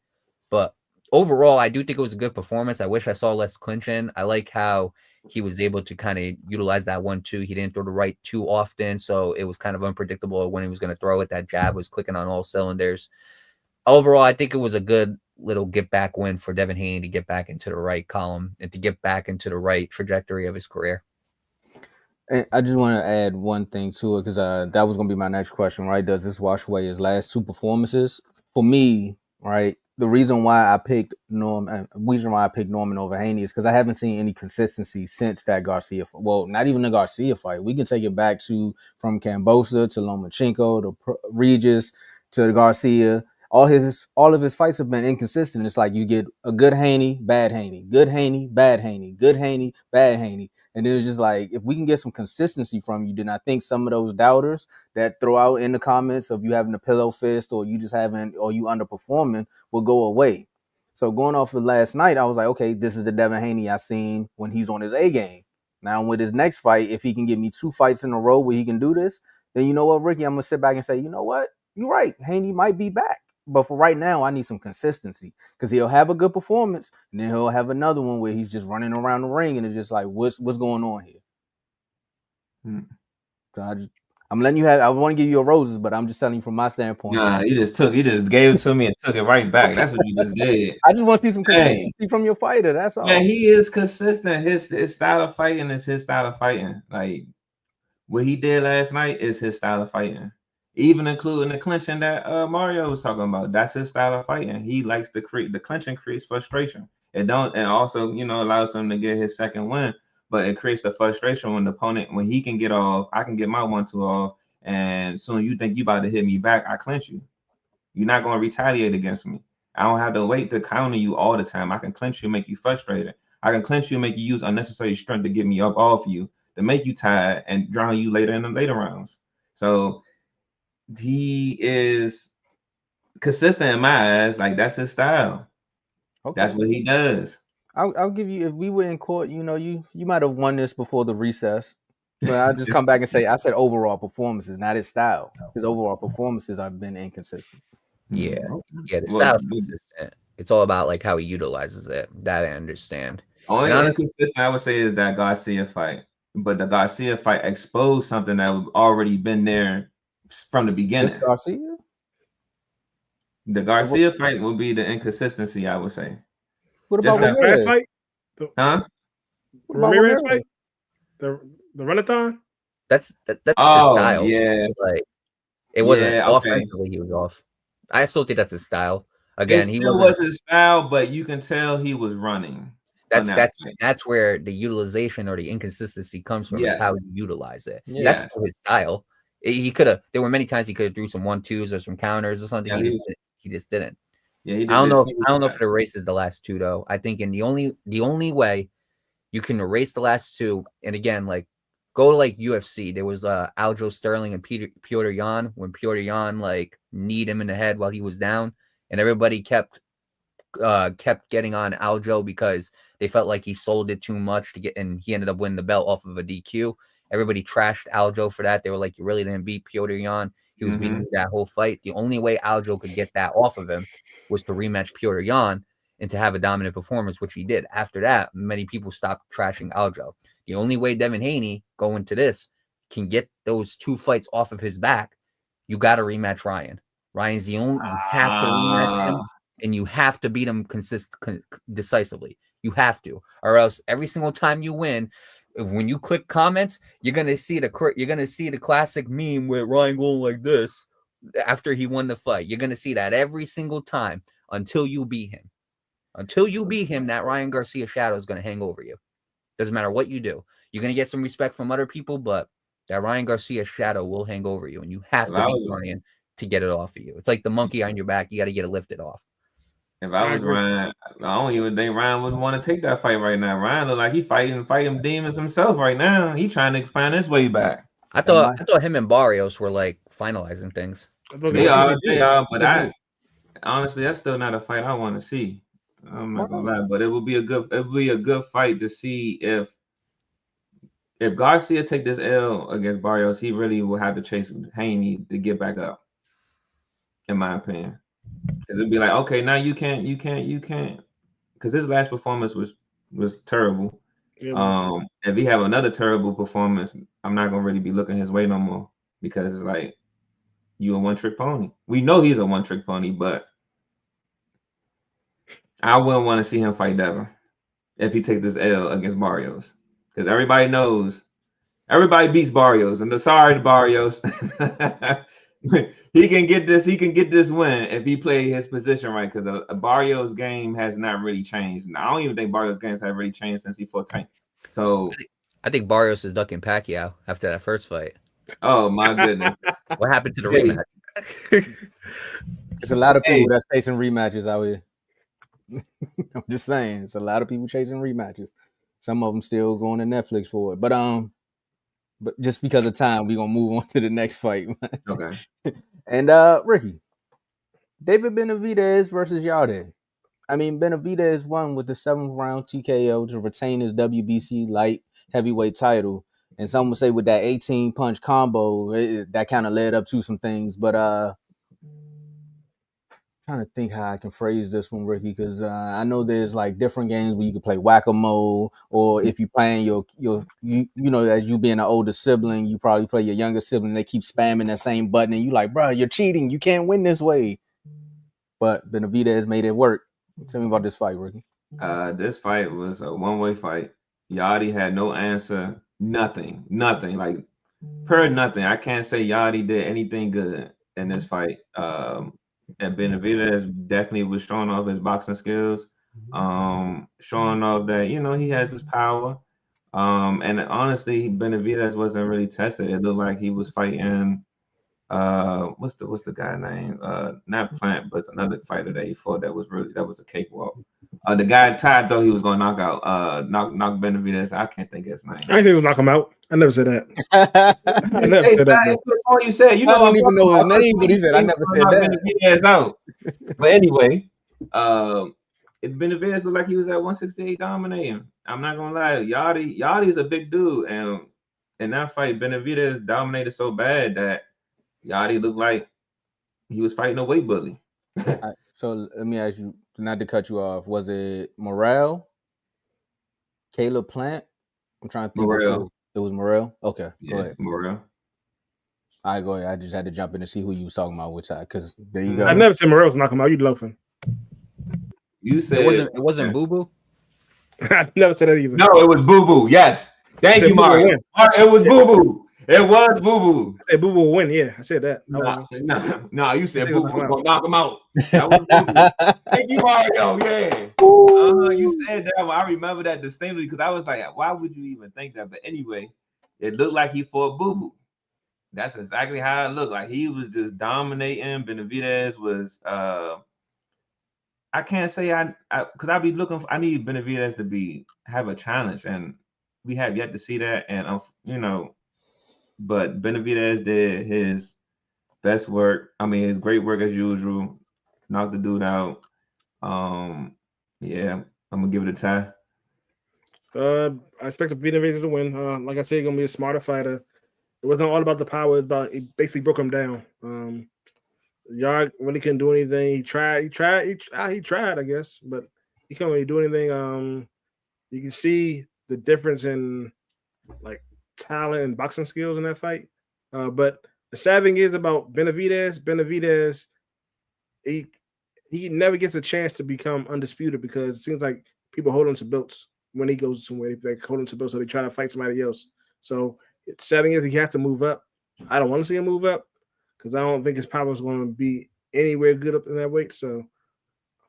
Speaker 5: But overall, I do think it was a good performance. I wish I saw less clinching. I like how he was able to kind of utilize that 1-2. He didn't throw the right too often, so it was kind of unpredictable when he was going to throw it. That jab was clicking on all cylinders. Overall, I think it was a good little get back win for Devin Haney to get back into the right column and to get back into the right trajectory of his career.
Speaker 2: And I just want to add one thing to it, because that was going to be my next question, right? Does this wash away his last two performances? For me, right, the reason why I picked Norman over Haney is because I haven't seen any consistency since that Garcia fight. Well, not even the Garcia fight. We can take it back to from Kambosa to Lomachenko to Regis to the Garcia. All of his fights have been inconsistent. It's like you get a good Haney, bad Haney, good Haney, bad Haney, good Haney, bad Haney. And it was just like, if we can get some consistency from you, then I think some of those doubters that throw out in the comments of you having a pillow fist or you just having, or you underperforming will go away. So going off of last night, I was like, okay, this is the Devin Haney I seen when he's on his A game. Now with his next fight, if he can give me 2 fights in a row where he can do this, then you know what, Ricky, I'm going to sit back and say, you know what? You're right. Haney might be back. But for right now, I need some consistency, because he'll have a good performance and then he'll have another one where he's just running around the ring and it's just like, what's going on here? So I'm letting you have. I want to give you a roses, but I'm just telling you from my standpoint.
Speaker 3: Nah, he just gave it to me and took it right back. That's what you just did.
Speaker 2: I just want to see some consistency from your fighter. That's all.
Speaker 3: Yeah, he is consistent. His style of fighting is his style of fighting. Like what he did last night is his style of fighting. Even including the clinching that Mario was talking about. That's his style of fighting. He likes to create the clinching, creates frustration. And also, allows him to get his second win. But it creates the frustration when the opponent, when he can get off, I can get my 1-2 off, and soon you think you about to hit me back, I clinch you. You're not going to retaliate against me. I don't have to wait to counter you all the time. I can clinch you, make you frustrated. I can clinch you, make you use unnecessary strength to get me up off you, to make you tired and drown you later in the later rounds. So he is consistent in my eyes. Like, that's his style. Okay. That's what he does.
Speaker 2: I'll give you, if we were in court, you might have won this before the recess, but I'll just come back and say, I said overall performances, not his style. His overall performances have been inconsistent.
Speaker 5: Yeah, the style's consistent. It's all about like how he utilizes it. That I understand.
Speaker 3: Only inconsistent I would say is that Garcia fight, but the Garcia fight exposed something that had already been there from the beginning.
Speaker 2: This Garcia?
Speaker 3: The Garcia fight will be the inconsistency, I would say.
Speaker 2: What about Ramirez
Speaker 4: fight?
Speaker 2: Ramirez
Speaker 4: fight? The Renathon?
Speaker 5: That's his style.
Speaker 3: Yeah.
Speaker 5: Like it wasn't offensively he was off. I still think that's his style. Again,
Speaker 3: he was his style, but you can tell he was running.
Speaker 5: That's where the utilization or the inconsistency comes from. Is how you utilize it. Yes. That's his style. He could have. There were many times he could have threw some 1-2s or some counters or something. He just didn't.
Speaker 3: Yeah,
Speaker 5: I don't know if it erases the last two though. I think the only way you can erase the last two, and again, like go to like UFC. There was Aljo Sterling and Piotr Jan when Piotr Jan like kneed him in the head while he was down, and everybody kept getting on Aljo because they felt like he sold it too much to get, and he ended up winning the belt off of a DQ. Everybody trashed Aljo for that. They were like, you really didn't beat Piotr Jan. He was beating that whole fight. The only way Aljo could get that off of him was to rematch Piotr Jan and to have a dominant performance, which he did. After that, many people stopped trashing Aljo. The only way Devin Haney going to this can get those two fights off of his back, you got to rematch Ryan. Ryan's the only, you have to rematch him, and you have to beat him decisively. You have to, or else every single time you win, when you click comments, you're gonna see the classic meme where Ryan going like this after he won the fight. You're gonna see that every single time until you beat him. Until you beat him, that Ryan Garcia shadow is gonna hang over you. Doesn't matter what you do. You're gonna get some respect from other people, but that Ryan Garcia shadow will hang over you, and you have to beat Ryan to get it off of you. It's like the monkey on your back. You got to get it lifted off.
Speaker 3: If I was Ryan, I don't even think Ryan would want to take that fight right now. Ryan look like he fighting demons himself right now. He trying to find his way back.
Speaker 5: I thought him and Barrios were like finalizing things.
Speaker 3: They are, but honestly, that's still not a fight I want to see. I'm not gonna lie, but it would be a good fight to see if Garcia take this L against Barrios, he really will have to chase Haney to get back up. In my opinion, because it'd be like, okay, now you can't, because his last performance was terrible. If he have another terrible performance, I'm not gonna really be looking his way no more because it's like you a one trick pony. We know he's a one trick pony, but I wouldn't want to see him fight Devin if he takes this L against Barrios because everybody beats Barrios, and sorry to Barrios. He can get this win if he play his position right because Barrios' game has not really changed. I don't even think Barrios' games have really changed since he fought Tank. So
Speaker 5: I think Barrios is ducking Pacquiao after that first fight.
Speaker 3: Oh my goodness!
Speaker 5: What happened to the rematch?
Speaker 2: There's a lot of people that's chasing rematches out here. I'm just saying, it's a lot of people chasing rematches. Some of them still going to Netflix for it, but just because of time, we're gonna move on to the next fight.
Speaker 3: Okay.
Speaker 2: And Ricky, David Benavidez versus Yarde. I mean, Benavidez won with the 7th round TKO to retain his WBC light heavyweight title. And some would say with that 18 punch combo, that kind of led up to some things. But trying to think how I can phrase this one, Ricky, because I know there's like different games where you can play whack-a-mole, or if you're playing you know, as you being an older sibling, you probably play your younger sibling. They keep spamming that same button, and you like, bro, you're cheating. You can't win this way. But Benavidez made it work. Tell me about this fight, Ricky.
Speaker 3: This fight was a one-way fight. Yarde had no answer. Nothing. Like nothing. I can't say Yarde did anything good in this fight. And Benavidez definitely was showing off his boxing skills, showing off that he has his power. And honestly, Benavidez wasn't really tested. It looked like he was fighting. What's the guy name? Not Plant, but it's another fighter that he fought that was a cakewalk. The guy Ty thought he was gonna knock Benavidez. I can't think of his name.
Speaker 4: I think it was knock him out. I never said that. I never said that.
Speaker 3: All you said,
Speaker 2: I don't even know his name, but he said I never said that.
Speaker 3: Out. But anyway, Benavidez looked like he was at 168 dominating. I'm not gonna lie, Yarde is a big dude, and in that fight, Benavidez dominated so bad that Yarde looked like he was fighting a weight bully.
Speaker 2: Right, so let me ask you, not to cut you off, was it Morrell? Caleb Plant? I'm trying to think.
Speaker 3: Morrell.
Speaker 2: It was Morrell? Okay,
Speaker 3: yeah,
Speaker 2: go ahead.
Speaker 3: Morrell.
Speaker 2: All right, go ahead. I just had to jump in to see who you was talking about which side, because there you go.
Speaker 4: I never said Morrell's knock him out. You loafing.
Speaker 3: You said
Speaker 5: it wasn't Boo Boo?
Speaker 4: I never said that either.
Speaker 3: No, it was Boo Boo. Yes. Thank you, Mario. It was Boo Boo. It was Boo Boo.
Speaker 4: I said Boo Boo will win. Yeah, I said that.
Speaker 3: No, you said Boo Boo was gonna knock him out. That was Boo Boo. Thank you, Mario. Yeah. You said that. Well, I remember that distinctly because I was like, why would you even think that? But anyway, it looked like he fought Boo Boo. That's exactly how it looked. Like he was just dominating. Benavidez was. I can't say because I be looking. I need Benavidez to have a challenge, and we have yet to see that. And but Benavidez did his best work. I mean, his great work as usual. Knocked the dude out. Yeah, I'm gonna give it a tie.
Speaker 4: I expect Benavidez to win. Like I said, gonna be a smarter fighter. It wasn't all about the power. It basically broke him down. Yard really couldn't do anything. He tried, I guess, but he couldn't really do anything. You can see the difference in like talent and boxing skills in that fight. But the sad thing is about Benavidez, he never gets a chance to become undisputed because it seems like people hold him to belts when he goes somewhere. They hold him to belts, so they try to fight somebody else. So the sad thing is he has to move up. I don't want to see him move up because I don't think his power is going to be anywhere good up in that weight. So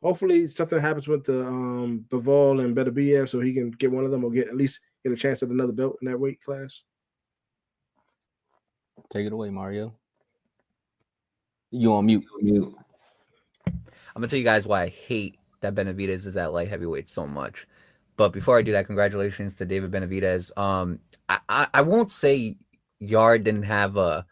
Speaker 4: hopefully something happens with the Bivol and Benavidez so he can get one of them or at least get a chance at another belt in that weight class.
Speaker 2: Take it away, Mario. You on mute.
Speaker 5: I'm gonna tell you guys why I hate that Benavidez is at light heavyweight so much. But before I do that, congratulations to David Benavidez. I won't say Yard didn't have a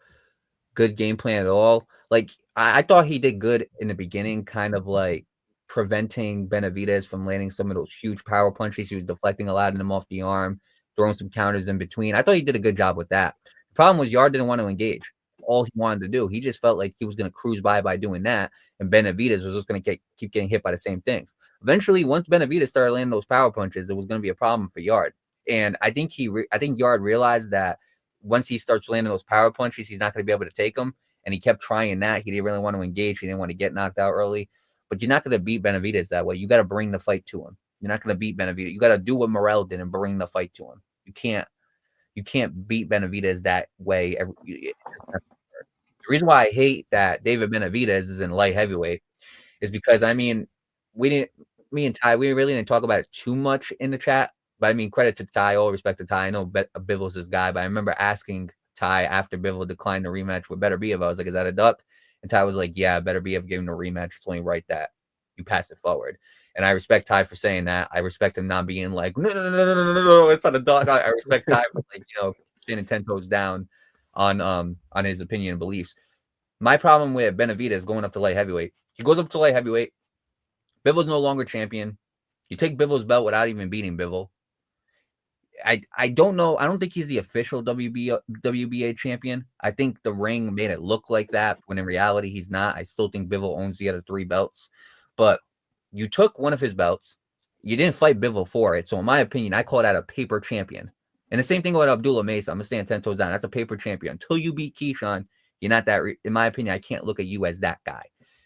Speaker 5: good game plan at all. Like I thought he did good in the beginning, kind of like preventing Benavidez from landing some of those huge power punches. He was deflecting a lot of them off the arm, throwing some counters in between. I thought he did a good job with that. The problem was Yard didn't want to engage. All he wanted to do, he just felt like he was going to cruise by doing that, and Benavidez was just going to keep getting hit by the same things. Eventually, once Benavidez started landing those power punches, there was going to be a problem for Yard. And I think Yard realized that once he starts landing those power punches, he's not going to be able to take them. And he kept trying that. He didn't really want to engage. He didn't want to get knocked out early. But you're not going to beat Benavidez that way. You got to bring the fight to him. You're not going to beat Benavidez. You got to do what Morrell did and bring the fight to him. You can't beat Benavidez that way. The reason why I hate that David Benavidez is in light heavyweight is because, I mean, me and Ty, we really didn't talk about it too much in the chat. But I mean, credit to Ty, all respect to Ty. I know Bivol's his guy, but I remember asking Ty after Bivol declined the rematch with Beterbiev. I was like, is that a duck? And Ty was like, yeah, Beterbiev gave him a rematch. It's only right that you pass it forward. And I respect Ty for saying that. I respect him not being like, no, it's not a duck. I respect Ty for, like, standing 10 toes down on his opinion and beliefs. My problem with Benavidez going up to light heavyweight, he goes up to light heavyweight. Bivol's no longer champion. You take Bivol's belt without even beating Bivol. I don't know. I don't think he's the official WBA champion. I think the ring made it look like that when in reality he's not. I still think Bivol owns the other 3 belts. But you took one of his belts. You didn't fight Bivol for it. So in my opinion, I call that a paper champion. And the same thing with Abdullah Mesa. I'm going to stand 10 toes down. That's a paper champion. Until you beat Keyshawn, you're not that. In my opinion, I can't look at you as that guy.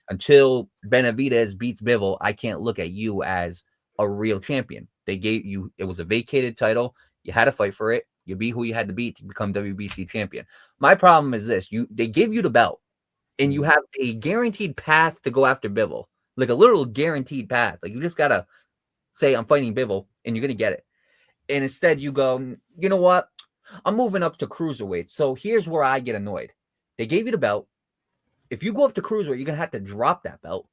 Speaker 5: Until Benavidez beats Bivol, I can't look at you as a real champion. They gave you, it was a vacated title. You had to fight for it. You beat who you had to beat to become WBC champion. My problem is this. They give you the belt, and you have a guaranteed path to go after Bivol. Like a literal guaranteed path. Like you just got to say, I'm fighting Bivol, and you're going to get it. And instead you go, you know what? I'm moving up to cruiserweight. So here's where I get annoyed. They gave you the belt. If you go up to cruiserweight, you're going to have to drop that belt,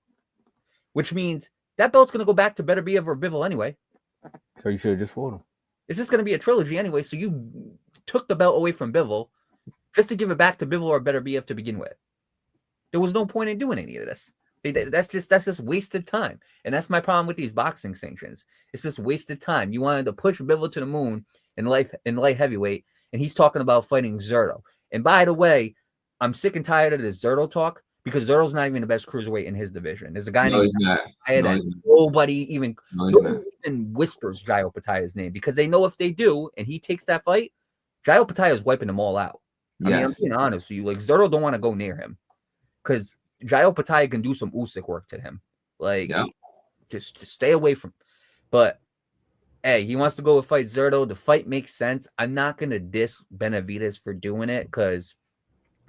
Speaker 5: which means that belt's going to go back to Beterbiev or Bivol anyway.
Speaker 2: So you should have just fought him.
Speaker 5: It's just going to be a trilogy anyway. So you took the belt away from Bivol just to give it back to Bivol or Beterbiev to begin with. There was no point in doing any of this. That's just wasted time. And that's my problem with these boxing sanctions. It's just wasted time. You wanted to push Bivol to the moon in light heavyweight, and he's talking about fighting Zurdo. And by the way, I'm sick and tired of this Zurdo talk because Zurdo's not even the best cruiserweight in his division. There's a guy named nobody even whispers Jayo Pataya's name because they know if they do and he takes that fight, Jayo Pataya is wiping them all out. I mean, I'm being honest with you. Like, Zurdo don't want to go near him because Jayo Pataya can do some Usyk work to him. Like, just stay away from. But hey, he wants to go and fight Zurdo. The fight makes sense. I'm not gonna diss Benavidez for doing it because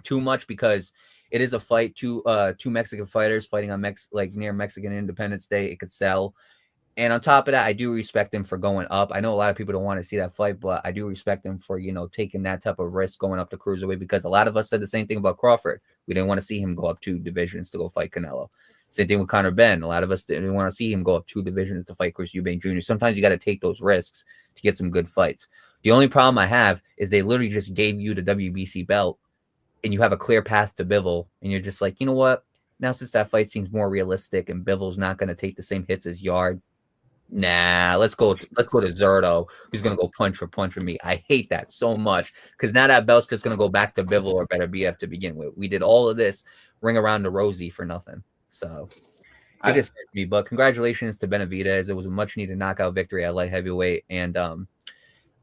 Speaker 5: it is a fight. Two Mexican fighters fighting on near Mexican Independence Day. It could sell. And on top of that, I do respect him for going up. I know a lot of people don't want to see that fight, but I do respect him for, taking that type of risk going up to cruiserweight because a lot of us said the same thing about Crawford. We didn't want to see him go up 2 divisions to go fight Canelo. Same thing with Conor Benn. A lot of us didn't want to see him go up 2 divisions to fight Chris Eubank Jr. Sometimes you got to take those risks to get some good fights. The only problem I have is they literally just gave you the WBC belt and you have a clear path to Bivol. And you're just like, you know what? Now, since that fight seems more realistic and Bivol's not going to take the same hits as Yard, nah, let's go to Zurdo, who's going to go punch for punch with me. I hate that so much because now that belt's just going to go back to Bivol or Beterbiev to begin with. We did all of this ring around the rosy for nothing. So it just hurt me. But congratulations to Benavidez. It was a much needed knockout victory at light heavyweight. And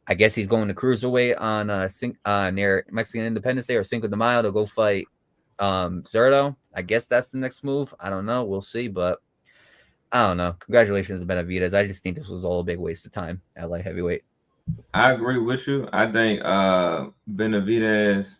Speaker 5: I guess he's going to cruiserweight on near Mexican Independence Day or Cinco de Mayo to go fight Zurdo. I guess that's the next move. I don't know. We'll see. But I don't know. Congratulations to Benavidez. I just think this was all a big waste of time at light heavyweight.
Speaker 3: I agree with you. I think Benavidez,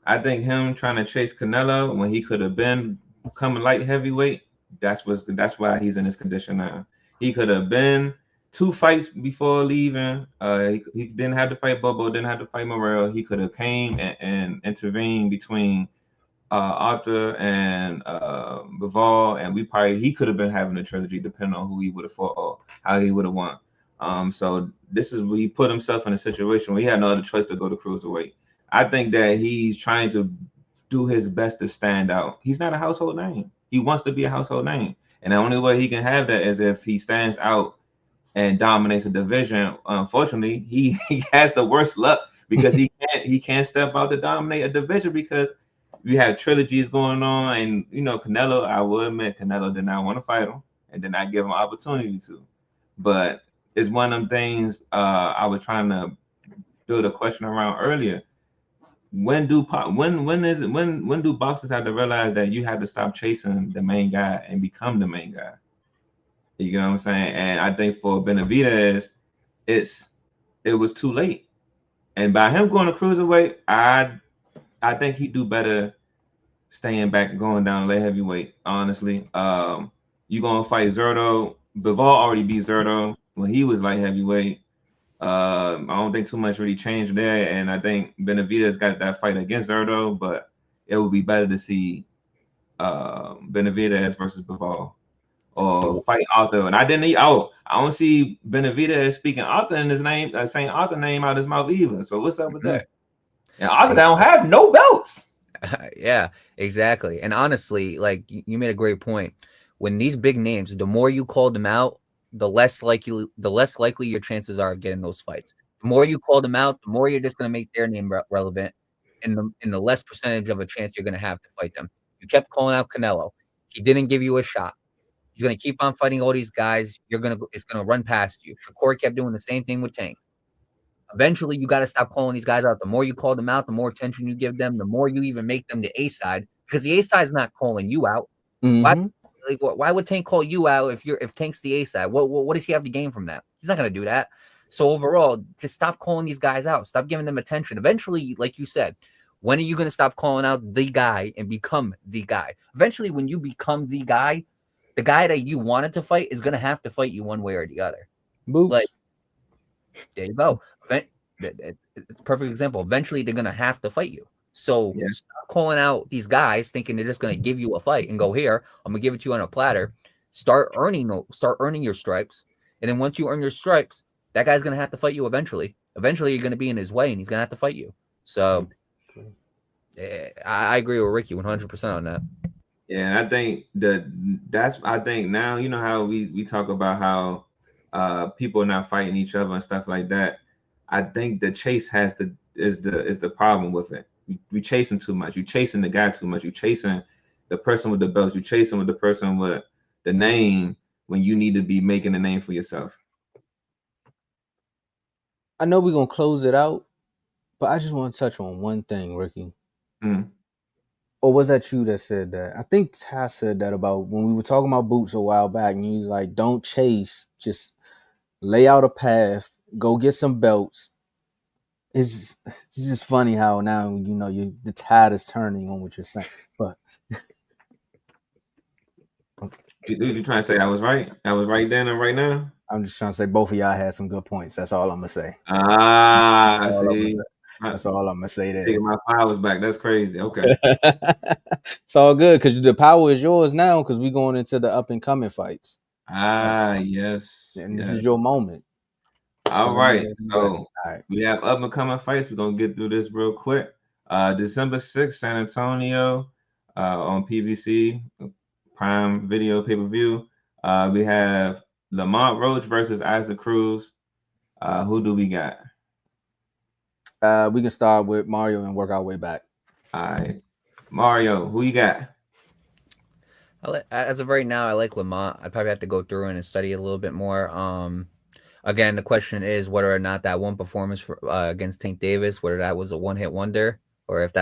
Speaker 3: I think him trying to chase Canelo when he could have been coming light heavyweight, that's why he's in this condition now. He could have been 2 fights before leaving. He didn't have to fight Bobo, didn't have to fight Morrell. He could have came and intervened between Arthur and Bivol, and he could have been having a trilogy depending on who he would have fought or how he would have won. So this is where he put himself in a situation where he had no other choice to go to cruiserweight. I think that he's trying to do his best to stand out. He's not a household name. He wants to be a household name. And the only way he can have that is if he stands out and dominates a division. Unfortunately, he has the worst luck because he can't step out to dominate a division because we have trilogies going on, and Canelo. I will admit, Canelo did not want to fight him and did not give him opportunity to. But it's one of them things. I was trying to build a question around earlier. When do boxers have to realize that you have to stop chasing the main guy and become the main guy? You know what I'm saying? And I think for Benavidez, it was too late. And by him going to cruiserweight, I think he'd do better staying back, going down light heavyweight. Honestly, you gonna fight Zerto? Bivol already beat Zerto when he was light heavyweight. I don't think too much really changed there, and I think Benavidez got that fight against Zerto, but it would be better to see Benavidez versus Bivol or fight Arthur. And I don't see Benavidez speaking Arthur in his name, saying Arthur name out his mouth either. So what's up with that? And Arthur don't have no belts.
Speaker 5: Yeah, exactly. And honestly, like you made a great point. When these big names, the more you call them out, the less likely your chances are of getting those fights. The more you call them out, the more you're just going to make their name relevant, and the less percentage of a chance you're going to have to fight them. You kept calling out Canelo. He didn't give you a shot. He's going to keep on fighting all these guys. It's going to run past you. Shakur kept doing the same thing with Tank. Eventually, you got to stop calling these guys out. The more you call them out, the more attention you give them, the more you even make them the A side, because the A side is not calling you out.
Speaker 2: Mm-hmm.
Speaker 5: Why would Tank call you out if Tank's the A side? What does he have to gain from that? He's not going to do that. So overall, just stop calling these guys out. Stop giving them attention. Eventually, like you said, when are you going to stop calling out the guy and become the guy? Eventually, when you become the guy that you wanted to fight is going to have to fight you one way or the other.
Speaker 2: Boots.
Speaker 5: Like, there you go. Perfect example. Eventually, they're going to have to fight you. So stop calling out these guys thinking they're just going to give you a fight and go, here, I'm going to give it to you on a platter. Start earning your stripes. And then once you earn your stripes, that guy's going to have to fight you eventually. Eventually, you're going to be in his way and he's going to have to fight you. So I agree with Ricky 100% on that.
Speaker 3: Yeah, and I think I think now, you know how we talk about how people are not fighting each other and stuff like that. I think the chase is the problem with it. We chasing too much. You chasing the guy too much. You chasing the person with the belts. You chasing with the person with the name when you need to be making a name for yourself.
Speaker 2: I know we're gonna close it out, but I just want to touch on one thing, Ricky. Or was that you that said that? I think Ty said that about when we were talking about Boots a while back, and he was like, don't chase, just lay out a path, go get some belts. It's just funny how now, the tide is turning on what you're saying. But
Speaker 3: you trying to say I was right? I was right then and right now?
Speaker 2: I'm just trying to say both of y'all had some good points. That's all I'm going to say.
Speaker 3: See.
Speaker 2: That's all I'm going to say there.
Speaker 3: Taking my flowers back. That's crazy. Okay.
Speaker 2: It's all good because the power is yours now because we're going into the up-and-coming fights.
Speaker 3: Yes.
Speaker 2: And this is your moment.
Speaker 3: All right. So we have up-and-coming fights. We're going to get through this real quick. December 6th, San Antonio on PVC, Prime Video pay-per-view. We have Lamont Roach versus Isaac Cruz. Who do we got?
Speaker 2: We can start with Mario and work our way back.
Speaker 3: All right. Mario, who you got?
Speaker 5: As of right now, I like Lamont. I'd probably have to go through and study it a little bit more. Again, the question is whether or not that one performance against Tank Davis, whether that was a one-hit wonder, or if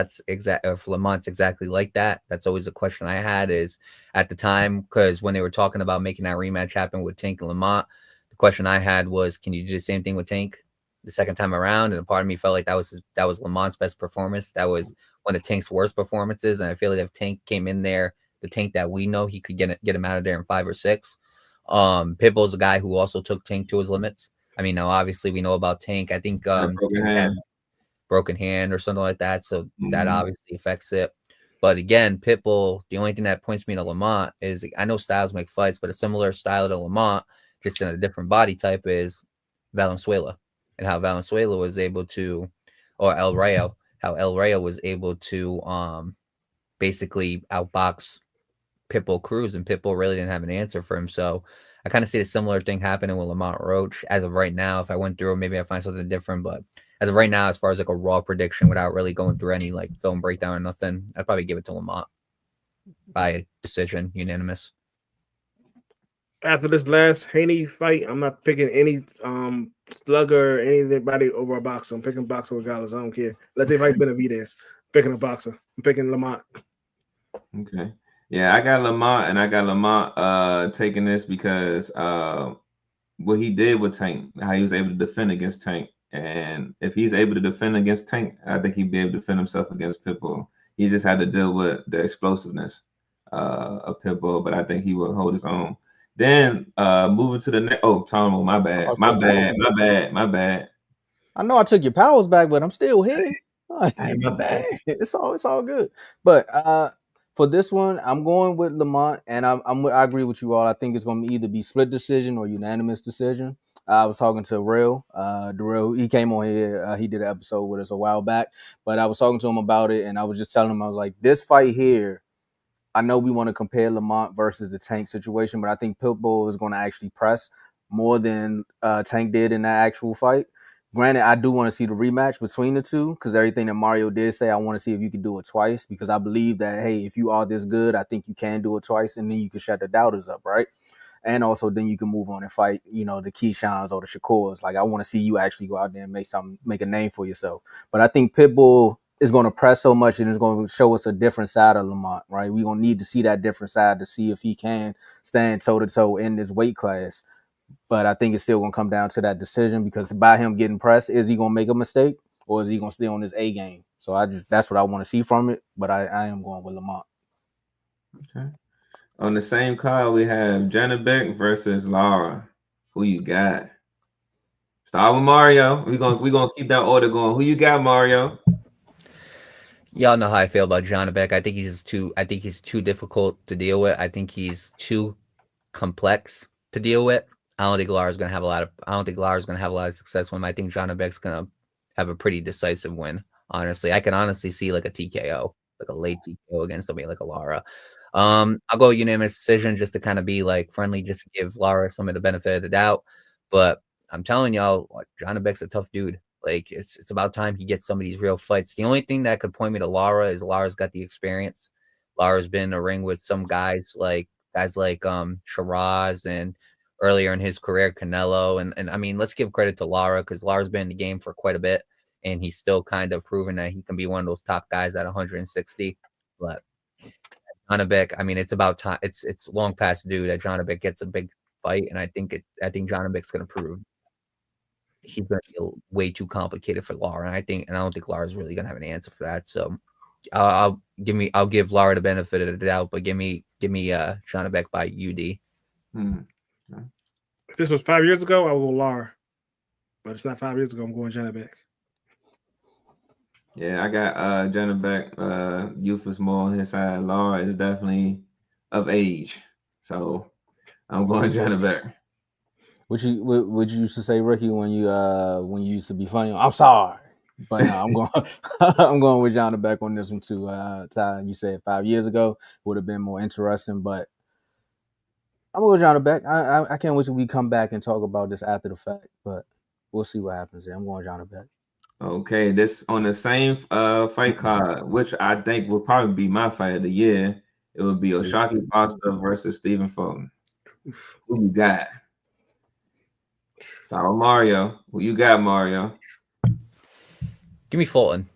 Speaker 5: Lamont's exactly like that. That's always the question I had is at the time, because when they were talking about making that rematch happen with Tank and Lamont, the question I had was, can you do the same thing with Tank the second time around? And a part of me felt like that was Lamont's best performance. That was one of Tank's worst performances. And I feel like if Tank came in there, the Tank that we know, he could get him out of there in 5 or 6. Pitbull's a guy who also took Tank to his limits. I mean, now obviously we know about Tank. I think broken hand or something like that. So that obviously affects it. But again, Pitbull, the only thing that points me to Lamont is I know styles make fights, but a similar style to Lamont, just in a different body type, is Valenzuela. And how Valenzuela was able to, or El Rayo was able to basically outbox Pitbull Cruz, and Pitbull really didn't have an answer for him. So I kind of see a similar thing happening with Lamont Roach as of right now. If I went through, maybe I find something different, but as of right now, as far as like a raw prediction without really going through any like film breakdown or nothing, I'd probably give it to Lamont by decision, unanimous.
Speaker 4: After this last Haney fight, I'm not picking any slugger or anybody over a boxer. I'm picking boxer regardless. I don't care. Let's say fight Benavidez. Picking a boxer. I'm picking Lamont.
Speaker 3: Okay. Yeah, I got Lamont, and I got Lamont taking this because what he did with Tank, how he was able to defend against Tank. And if he's able to defend against Tank, I think he'd be able to defend himself against Pitbull. He just had to deal with the explosiveness of Pitbull, but I think he will hold his own. Then moving to the next. Oh, Tom, my bad. My bad.
Speaker 2: I know I took your powers back, but I'm still here.
Speaker 3: Hey, my bad.
Speaker 2: It's all good. But for this one, I'm going with Lamont, and I agree with you all. I think it's going to either be split decision or unanimous decision. I was talking to Darrell. He came on here. He did an episode with us a while back, but I was talking to him about it, and I was just telling him, I was like, this fight here, I know we want to compare Lamont versus the Tank situation, but I think Pitbull is going to actually press more than Tank did in that actual fight. Granted, I do want to see the rematch between the two because everything that Mario did say, I want to see if you can do it twice because I believe that, hey, if you are this good, I think you can do it twice and then you can shut the doubters up, right? And also then you can move on and fight, the Keishans or the Shakurs. Like, I want to see you actually go out there and make a name for yourself. But I think Pitbull is going to press so much and it's going to show us a different side of Lamont, right? We're going to need to see that different side to see if he can stand toe-to-toe in this weight class. But I think it's still going to come down to that decision because by him getting pressed, is he going to make a mistake or is he going to stay on his A game? So that's what I want to see from it. But I am going with Lamont.
Speaker 3: Okay. On the same card, we have Janet Beck versus Lara. Who you got? Start with Mario. We're gonna keep that order going. Who you got, Mario?
Speaker 5: Y'all know how I feel about John Beck. I think he's too difficult to deal with. I think he's too complex to deal with. I don't think Lara's gonna have a lot of success with him. I think John Beck's gonna have a pretty decisive win. Honestly, I can honestly see like a TKO, like a late TKO against somebody like a Lara. I'll go unanimous decision just to kind of be like friendly, just to give Lara some of the benefit of the doubt. But I'm telling y'all, like, John Beck's a tough dude. Like, it's about time he gets some of these real fights. The only thing that could point me to Lara is Lara's got the experience. Lara's been in a ring with some guys like Shiraz and earlier in his career, Canelo. And I mean, let's give credit to Lara because Lara's been in the game for quite a bit. And he's still kind of proven that he can be one of those top guys at 160. But John Beck, I mean, it's about time. It's long past due that John Beck gets a big fight. And I think John Beck's going to prove he's going to be way too complicated for Lara. And I don't think Lara's really going to have an answer for that. So I'll give Lara the benefit of the doubt, but give me John Beck by UD.
Speaker 4: If this was 5 years ago, I would go Lara. But it's not 5 years ago. I'm going John Beck.
Speaker 3: Yeah, I got John Beck. Youth is more on his side. Lara is definitely of age. So I'm going John Beck.
Speaker 2: What you used to say, Ricky, when you used to be funny? I'm sorry, but no, I'm going with John Beck on this one too. Ty, you said 5 years ago would have been more interesting, but I'm going with John Beck. I can't wait till we come back and talk about this after the fact, but we'll see what happens there. I'm going John Beck.
Speaker 3: Okay, this on the same fight card, which I think will probably be my fight of the year. It would be O'Shaquie Foster versus Stephen Fulton. Who you got? Start with Mario. Who you got, Mario?
Speaker 5: Give me Fulton.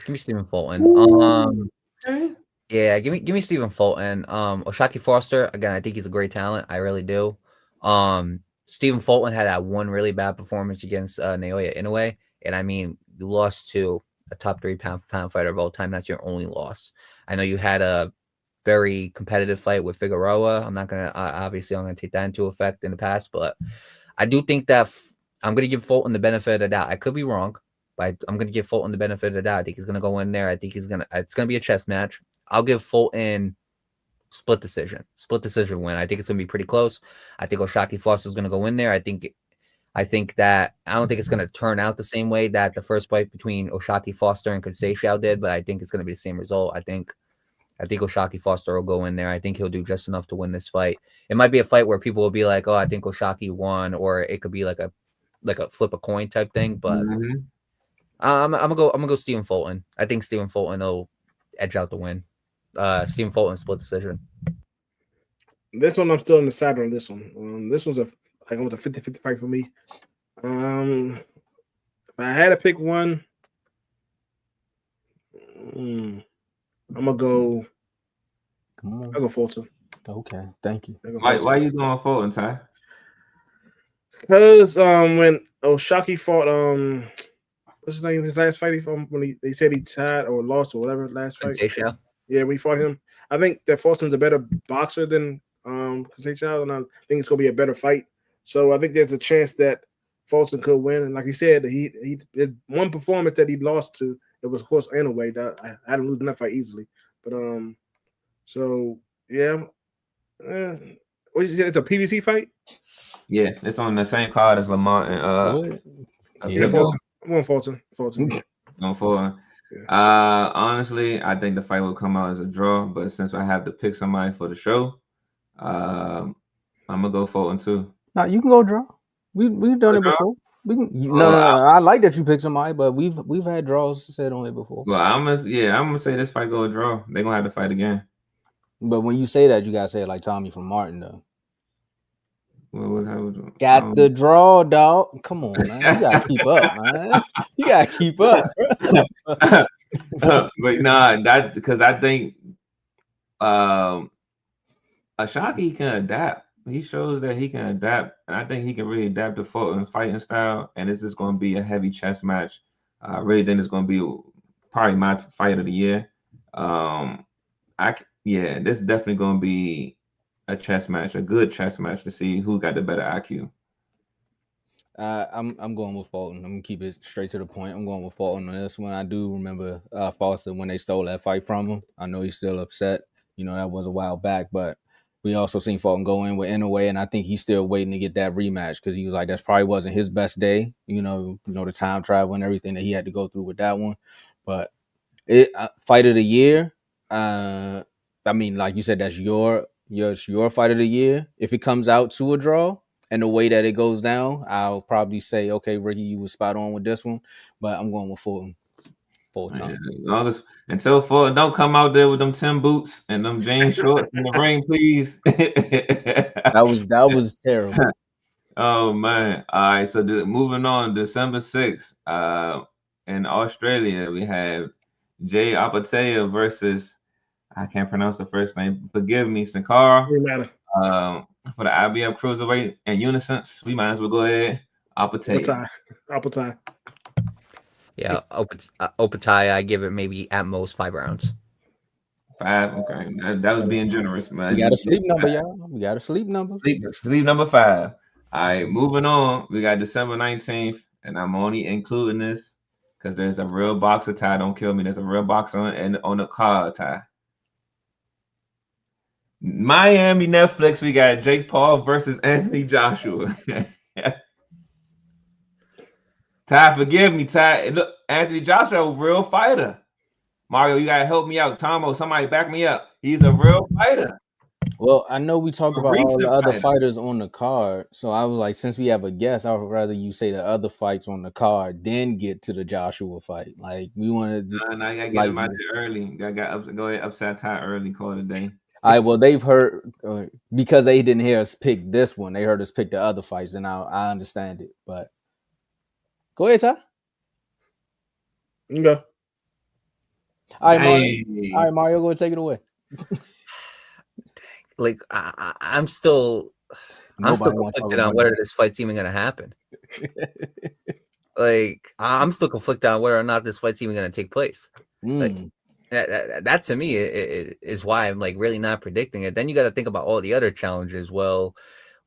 Speaker 5: Give me Stephen Fulton. Yeah, give me Stephen Fulton. O'Shaquie Foster, again, I think he's a great talent. I really do. Stephen Fulton had that one really bad performance against Naoya Inoue. And I mean, you lost to a top 3 pound fighter of all time. That's your only loss. I know you had a very competitive fight with Figueroa. I'm going to take that into effect in the past, but I do think that I'm going to give Fulton the benefit of the doubt. I could be wrong, but I'm going to give Fulton the benefit of the doubt. I think he's going to go in there. I think it's going to be a chess match. I'll give Fulton split decision win. I think it's going to be pretty close. I think O'Shaquie Foster is going to go in there. I think that I don't think it's going to turn out the same way that the first fight between O'Shaquie Foster and Conceição did, but I think it's going to be the same result. I think I think Oshaki Foster will go in there. I think he'll do just enough to win this fight. It might be a fight where people will be like, "Oh, I think Oshaki won," or it could be like a flip a coin type thing. But I'm gonna go Stephen Fulton. I think Stephen Fulton will edge out the win. Stephen Fulton split decision.
Speaker 4: This one, I'm still on the side on this one. This was almost a 50-50 fight for me. If I had to pick one, I'm gonna go.
Speaker 2: Come on.
Speaker 4: I'll go Fulton.
Speaker 2: Okay, thank you.
Speaker 3: Why you going Fulton, Ty?
Speaker 4: Because when Oshaki fought what's his name? His last fight when they said he tied or lost or whatever last fight. Yeah, we fought him. I think that Fulton's a better boxer than Conceição, and I think it's gonna be a better fight. So I think there's a chance that Fulton could win. And like he said, he did one performance that he lost to. It was, of course, anyway. I had to lose that fight easily. But so yeah, it's a PBC fight.
Speaker 3: Yeah, it's on the same card as Lamont and
Speaker 4: Fulton. I'm going Fulton.
Speaker 3: Going Fulton.
Speaker 4: Yeah.
Speaker 3: Honestly, I think the fight will come out as a draw. But since I have to pick somebody for the show, I'm gonna go Fulton too.
Speaker 2: No, you can go draw. We've done it before. We can. No. I like that you pick somebody, but we've had draws said on it before.
Speaker 3: Well, I'm gonna say this fight go a draw. They're gonna have to fight again.
Speaker 2: But when you say that, you gotta say it like Tommy from Martin though.
Speaker 3: Got
Speaker 2: the draw, dog. Come on, man. You gotta keep up, man. You gotta keep up.
Speaker 3: But nah, that because I think Oshaki can adapt. He shows that he can adapt, and I think he can really adapt to Fulton fighting style. And this is going to be a heavy chess match. I really think it's going to be probably my fight of the year. This is definitely going to be a chess match, a good chess match to see who got the better IQ.
Speaker 2: I'm going with Fulton. I'm gonna keep it straight to the point. I'm going with Fulton on this one. I do remember Foster when they stole that fight from him. I know he's still upset. You know, that was a while back, but we also seen Fulton go in with Inoue, and I think he's still waiting to get that rematch because he was like, that probably wasn't his best day. You know, the time travel and everything that he had to go through with that one. But fight of the year. I mean, like you said, that's your fight of the year. If it comes out to a draw and the way that it goes down, I'll probably say, okay, Ricky, you was spot on with this one, but I'm going with Fulton. Full time.
Speaker 3: Until Fulton don't come out there with them Tim boots and them jean shorts in the ring, please.
Speaker 2: That was terrible.
Speaker 3: Oh man! All right, so moving on, December 6th, in Australia, we have Jay Apatea versus, I can't pronounce the first name. Forgive me, Sankara. For the IBF Cruiserweight and Unisons, we might as well go ahead. Apatea.
Speaker 5: Yeah, Opatai, I give it maybe at most 5 rounds.
Speaker 3: 5, okay. That was being generous, man.
Speaker 2: We got a sleep number, y'all. We got a sleep number.
Speaker 3: Sleep number 5. All right, moving on. We got December 19th, and I'm only including this because there's a real boxer, Ty. Don't kill me. There's a real boxer on the card, Ty. Miami Netflix, we got Jake Paul versus Anthony Joshua. Ty, forgive me, Ty. Look, Anthony Joshua, a real fighter. Mario, you gotta help me out. Tomo, somebody back me up. He's a real fighter.
Speaker 2: Well, I know we talked about all the other fighters on the card, so I was like, since we have a guest, I would rather you say the other fights on the card, then get to the Joshua fight. Like we wanted.
Speaker 3: I gotta get him out there early. Go ahead, upset Ty early. Call it a day.
Speaker 2: All right. Well, they've heard because they didn't hear us pick this one. They heard us pick the other fights, and I understand it, but. Go ahead, Ty.
Speaker 4: You go.
Speaker 2: All right, Mario, go ahead, take it away.
Speaker 5: Like I'm still conflicted on whether this fight's even gonna happen. Like I'm still conflicted on whether or not this fight's even gonna take place. Like that to me is why I'm like really not predicting it. Then you got to think about all the other challenges. Well,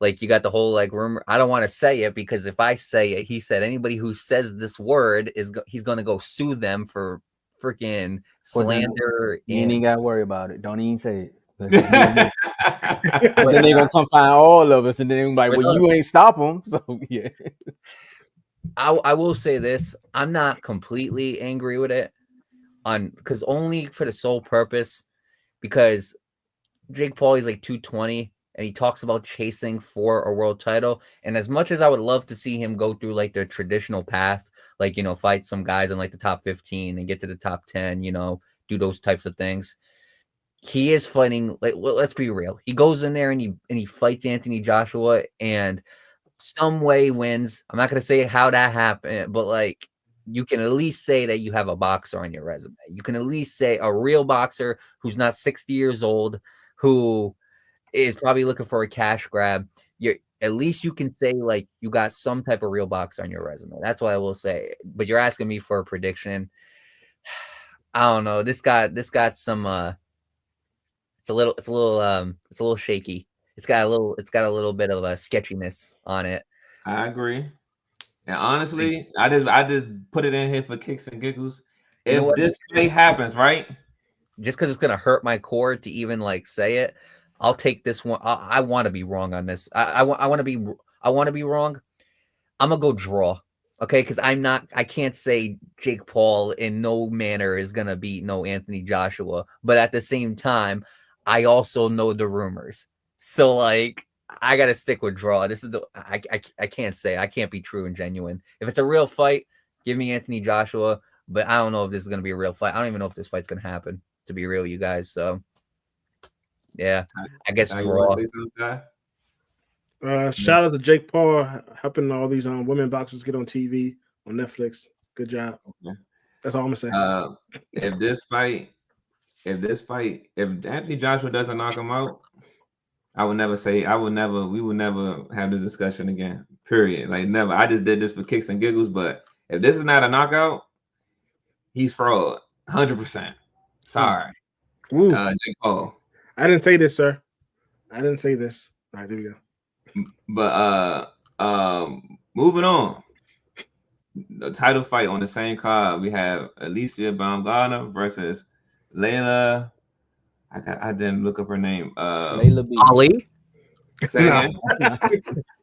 Speaker 5: like you got the whole like rumor. I don't want to say it because if I say it, he said anybody who says this word he's gonna go sue them for freaking slander.
Speaker 2: You ain't got to worry about it. Don't even say it. But then they're gonna come find all of us, and then they're like, "Well, you ain't stop them." So yeah.
Speaker 5: I will say this: I'm not completely angry with it, because only for the sole purpose because Jake Paul is like 220 and he talks about chasing for a world title. And as much as I would love to see him go through like the traditional path, like, fight some guys in like the top 15 and get to the top 10, do those types of things. He is fighting, like, well, let's be real. He goes in there and he fights Anthony Joshua and some way wins. I'm not going to say how that happened, but like, you can at least say that you have a boxer on your resume. You can at least say a real boxer who's not 60 years old, who is probably looking for a cash grab. At least you can say like you got some type of real boxer on your resume. That's what I will say. But you're asking me for a prediction. I don't know. This got some it's a little shaky. It's got a little bit of a sketchiness on it.
Speaker 3: I agree. And honestly, I just put it in here for kicks and giggles. If this play happens, right?
Speaker 5: Just because it's gonna hurt my core to even like say it, I'll take this one. I want to be wrong on this. I want to be wrong. I'm gonna go draw. Okay, because I can't say Jake Paul in no manner is gonna beat no Anthony Joshua, but at the same time, I also know the rumors. So like, I gotta stick with draw. This is I can't say. I can't be true and genuine. If it's a real fight, give me Anthony Joshua. But I don't know if this is gonna be a real fight. I don't even know if this fight's gonna happen, to be real, you guys. So yeah, I guess draw.
Speaker 4: Shout out to Jake Paul helping all these women boxers get on TV on Netflix. Good job. Okay. That's all I'm gonna say.
Speaker 3: If Anthony Joshua doesn't knock him out, we would never have this discussion again. Period. Like never. I just did this for kicks and giggles. But if this is not a knockout, he's fraud. 100%. Sorry. Jake Paul.
Speaker 4: I didn't say this, sir. I didn't say this. All right, there we go.
Speaker 3: But moving on. The title fight on the same card, we have Alicia Baumgartner versus Layla. I didn't look up her name.
Speaker 2: Layla B.
Speaker 5: Ali?
Speaker 3: Say again?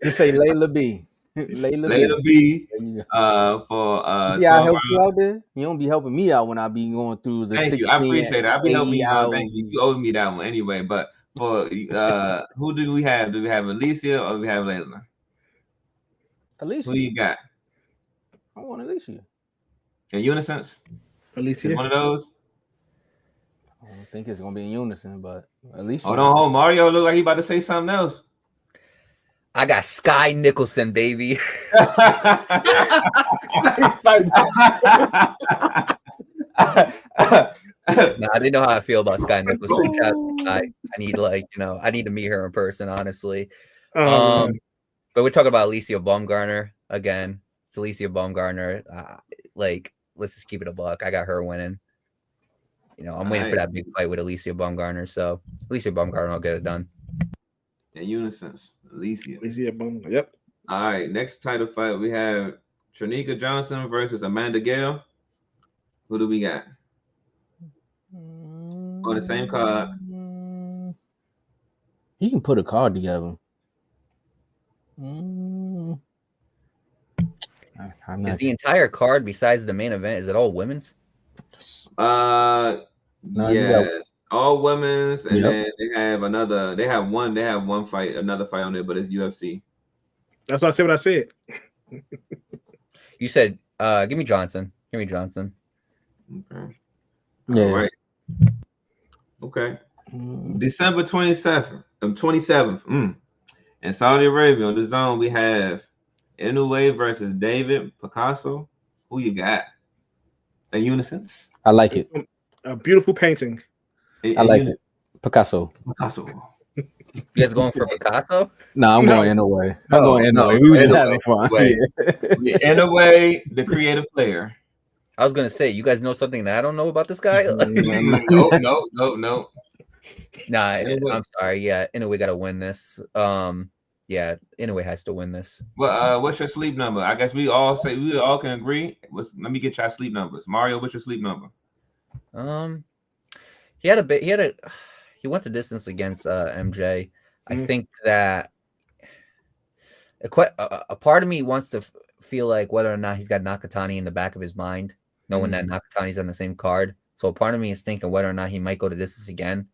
Speaker 2: Just say Layla B.
Speaker 3: Layla B. For
Speaker 2: see how I help you out there? You don't be helping me out when I be going through the 16.
Speaker 3: Thank you. I appreciate it. I'll be helping you out. Thank you. You owe me that one anyway. But for who do we have? Do we have Alicia or do we have Layla?
Speaker 2: Alicia.
Speaker 3: Who you got?
Speaker 2: I want Alicia.
Speaker 3: In unison?
Speaker 4: Alicia.
Speaker 3: Is one of those?
Speaker 2: I don't think it's gonna be in unison, but Alicia.
Speaker 3: Hold on, Mario look like he about to say something else.
Speaker 5: I got Sky Nicholson, baby. I didn't know how I feel about Sky Nicholson. I need I need to meet her in person, honestly. But we're talking about Alicia Baumgartner again. It's Alicia Baumgartner. Let's just keep it a buck. I got her winning. I'm waiting for that big fight with Alicia Baumgartner. So Alicia Baumgartner will get it done.
Speaker 3: In unison, Alicia
Speaker 4: Baumgartner. Yep.
Speaker 3: All right. Next title fight we have Trinica Johnson versus Amanda Gale. Who do we got? On the same card.
Speaker 2: You can put a card together.
Speaker 5: Is the entire card besides the main event? Is it all women's?
Speaker 3: Yes, all women's, and then they have another. They have one fight, another fight on there, but it's UFC.
Speaker 4: That's what I said.
Speaker 5: You said, "Give me Johnson." Okay.
Speaker 3: Yeah. All right. Okay. December 27th. In Saudi Arabia, on the zone, we have Inoue versus David Picasso. Who you got? A unison?
Speaker 2: I like it.
Speaker 4: A beautiful painting.
Speaker 2: I like it. Picasso.
Speaker 5: You guys going for Picasso?
Speaker 2: No, I'm going Inoue. I'm going Inoue. We were just having fun.
Speaker 3: Inoue, the creative player.
Speaker 5: I was gonna say, you guys know something that I don't know about this guy?
Speaker 3: No.
Speaker 5: Nah, I'm sorry. Yeah, Inoue got to win this. Yeah, Inoue has to win this.
Speaker 3: Well, what's your sleep number? I guess we all can agree. Let me get your sleep numbers. Mario, what's your sleep number?
Speaker 5: He went the distance against MJ. I think that a part of me wants to feel like whether or not he's got Nakatani in the back of his mind, knowing that Nakatani's on the same card. So a part of me is thinking whether or not he might go to distance again.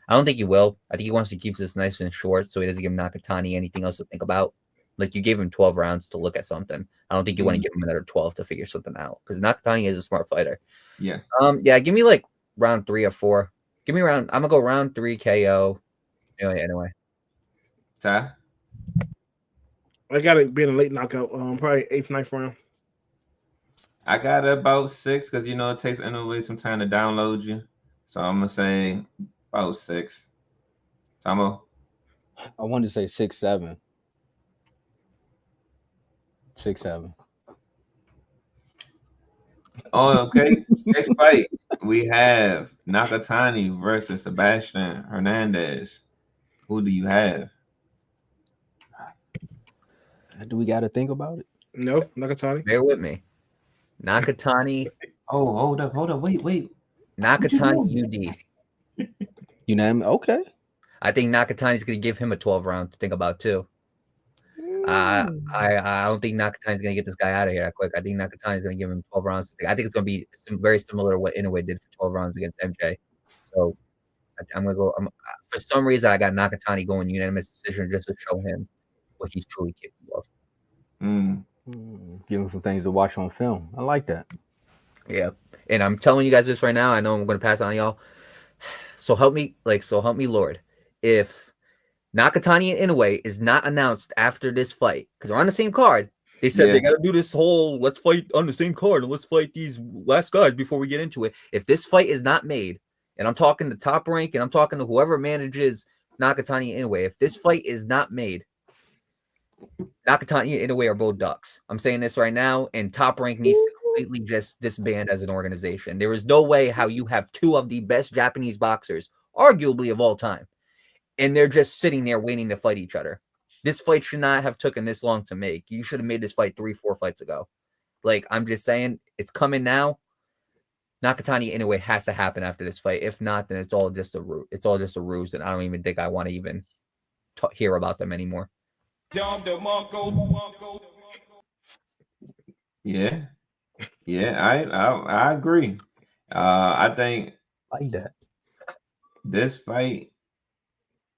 Speaker 5: I don't think he will. I think he wants to keep this nice and short so he doesn't give Nakatani anything else to think about. Like, you gave him 12 rounds to look at something. I don't think you want to give him another 12 to figure something out because Nakatani is a smart fighter.
Speaker 3: Yeah.
Speaker 5: Yeah, give me like round 3 or 4. Give me I'm gonna go round 3 KO. Anyway.
Speaker 3: Ty?
Speaker 4: I got it being a late knockout. Probably 8th, 9th round.
Speaker 3: I got about 6 because it takes anyway some time to download you. So I'm gonna say about 6. Tomo?
Speaker 2: I wanted to say 6-7. 6-7.
Speaker 3: Oh, okay. Next fight, we have Nakatani versus Sebastian Hernandez. Who do you have?
Speaker 2: Do we got to think about it?
Speaker 4: No, Nakatani.
Speaker 5: Bear with me. Nakatani.
Speaker 3: Oh, hold up. Wait.
Speaker 5: Nakatani UD.
Speaker 2: Unanimous. Okay.
Speaker 5: I think Nakatani's going to give him a 12 round to think about too. I don't think Nakatani's going to get this guy out of here that quick. I think Nakatani's going to give him 12 rounds. I think it's going to be very similar to what Inoue did for 12 rounds against MJ. So I'm going to go. For some reason, I got Nakatani going unanimous decision just to show him what he's truly capable of.
Speaker 2: Give him some things to watch on film. I like that.
Speaker 5: Yeah. And I'm telling you guys this right now. I know I'm going to pass on y'all. So help me, Lord. If Nakatani and Inoue is not announced after this fight, because they're on the same card, they said they got to do this whole let's fight on the same card and let's fight these last guys before we get into it. If this fight is not made, and I'm talking to Top Rank and I'm talking to whoever manages Nakatani and Inoue, if this fight is not made, Nakatani and Inoue are both ducks. I'm saying this right now, and Top Rank needs to completely just disband as an organization. There is no way how you have 2 of the best Japanese boxers, arguably of all time, and they're just sitting there waiting to fight each other. This fight should not have taken this long to make. You should have made this fight 3-4 fights ago. I'm just saying, it's coming now. Nakatani Inoue has to happen after this fight. If not, then it's all just a ruse. It's all just a ruse, and I don't even think I want to even hear about them anymore.
Speaker 3: Yeah, I agree. I think
Speaker 2: like that.
Speaker 3: This fight,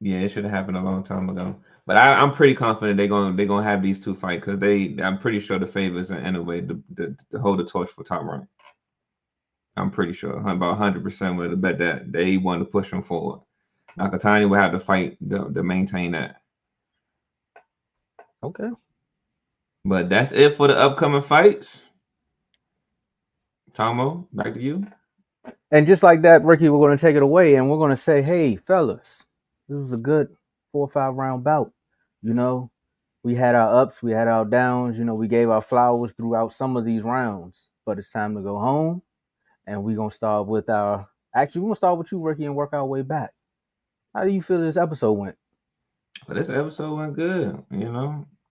Speaker 3: it should have happened a long time ago. But I'm pretty confident they're gonna have these 2 fight because I'm pretty sure the favors in a way to hold the torch for Top Rank. I'm pretty sure about 100% with a bet that they want to push them forward. Nakatani will have to fight to maintain that.
Speaker 2: Okay.
Speaker 3: But that's it for the upcoming fights. Tomo, back to you.
Speaker 2: And just like that, Ricky, we're going to take it away and we're going to say, hey, fellas, this was a good 4 or 5 round bout. We had our ups, we had our downs. We gave our flowers throughout some of these rounds. But it's time to go home. And we're going to start with we're going to start with you, Ricky, and work our way back. How do you feel this episode went?
Speaker 3: Well, this episode went good.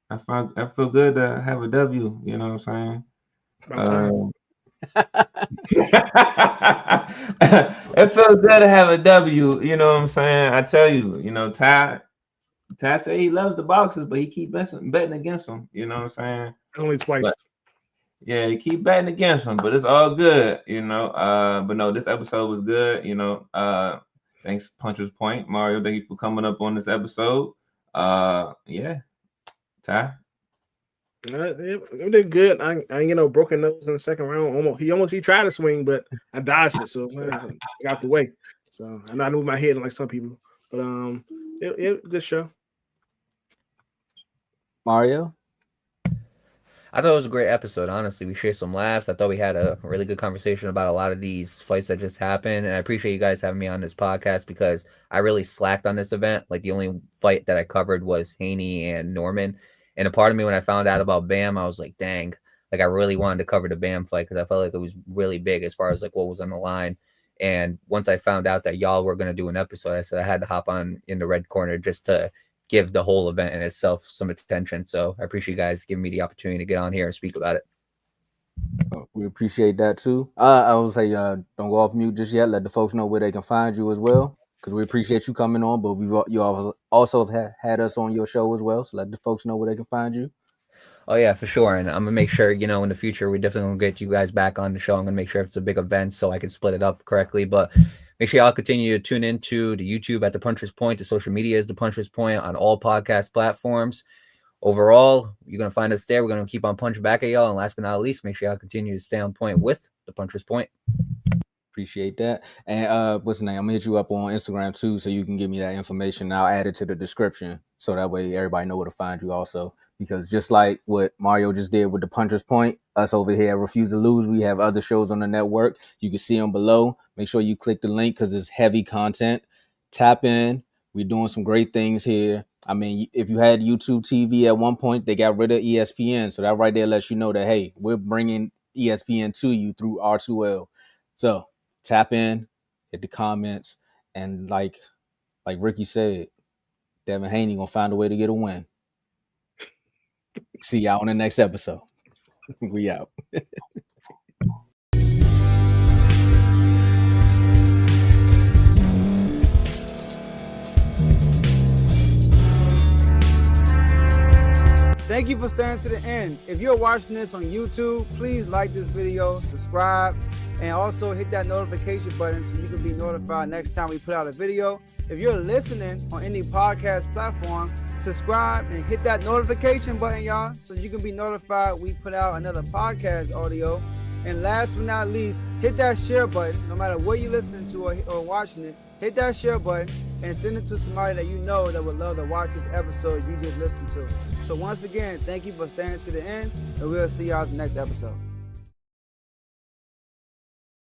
Speaker 3: I feel good to have a W. You know what I'm saying? It feels good to have a W. You know what I'm saying? I tell you, Ty said he loves the boxers, but he keep betting against them. You know what I'm saying?
Speaker 4: Only twice.
Speaker 3: He keep betting against them, but it's all good. But no, this episode was good. Thanks, Puncher's Point. Mario, thank you for coming up on this episode. Ty?
Speaker 4: It did good. I ain't get no broken nose in the second round. He tried to swing, but I dodged it, so I got the way. So I know I moved my head like some people, but it good show.
Speaker 2: Mario?
Speaker 5: I thought it was a great episode. Honestly, we shared some laughs. I thought we had a really good conversation about a lot of these fights that just happened. And I appreciate you guys having me on this podcast because I really slacked on this event. The only fight that I covered was Haney and Norman. And a part of me, when I found out about Bam, I was like, dang, I really wanted to cover the Bam fight because I felt like it was really big as far as what was on the line. And once I found out that y'all were going to do an episode, I said I had to hop on in the red corner just to give the whole event in itself some attention. So I appreciate you guys giving me the opportunity to get on here and speak about it.
Speaker 2: We appreciate that too. I would say don't go off mute just yet. Let the folks know where they can find you as well, because we appreciate you coming on. But you also have had us on your show as well, so let the folks know where they can find you.
Speaker 5: Oh yeah, for sure. And I'm gonna make sure in the future we definitely gonna get you guys back on the show. I'm gonna make sure it's a big event so I can split it up correctly. But Make sure y'all continue to tune into the YouTube at The Puncher's Point. The social media is The Puncher's Point on all podcast platforms. Overall, you're going to find us there. We're going to keep on punching back at y'all. And last but not least, make sure y'all continue to stay on point with The Puncher's Point.
Speaker 2: Appreciate that. And what's the name? I'm gonna hit you up on Instagram too, so you can give me that information. I'll add it to the description, so that way everybody know where to find you also. Because just like what Mario just did with The Puncher's Point, us over here at Refuse to Lose, we have other shows on the network. You can see them below. Make sure you click the link because it's heavy content. Tap in. We're doing some great things here. I mean, if you had YouTube TV at one point, they got rid of ESPN. So that right there lets you know that, hey, we're bringing ESPN to you through R2L. So tap in, hit the comments, and like Ricky said, Devin Haney gonna find a way to get a win. See y'all on the next episode. We out.
Speaker 6: Thank you for staying to the end. If you're watching this on YouTube, please like this video, subscribe, and also hit that notification button so you can be notified next time we put out a video. If you're listening on any podcast platform, subscribe and hit that notification button, y'all, so you can be notified we put out another podcast audio. And last but not least, hit that share button. No matter what you're listening to or watching it, hit that share button and send it to somebody that you know that would love to watch this episode you just listened to. So once again, thank you for staying to the end, and we'll see y'all in the next episode.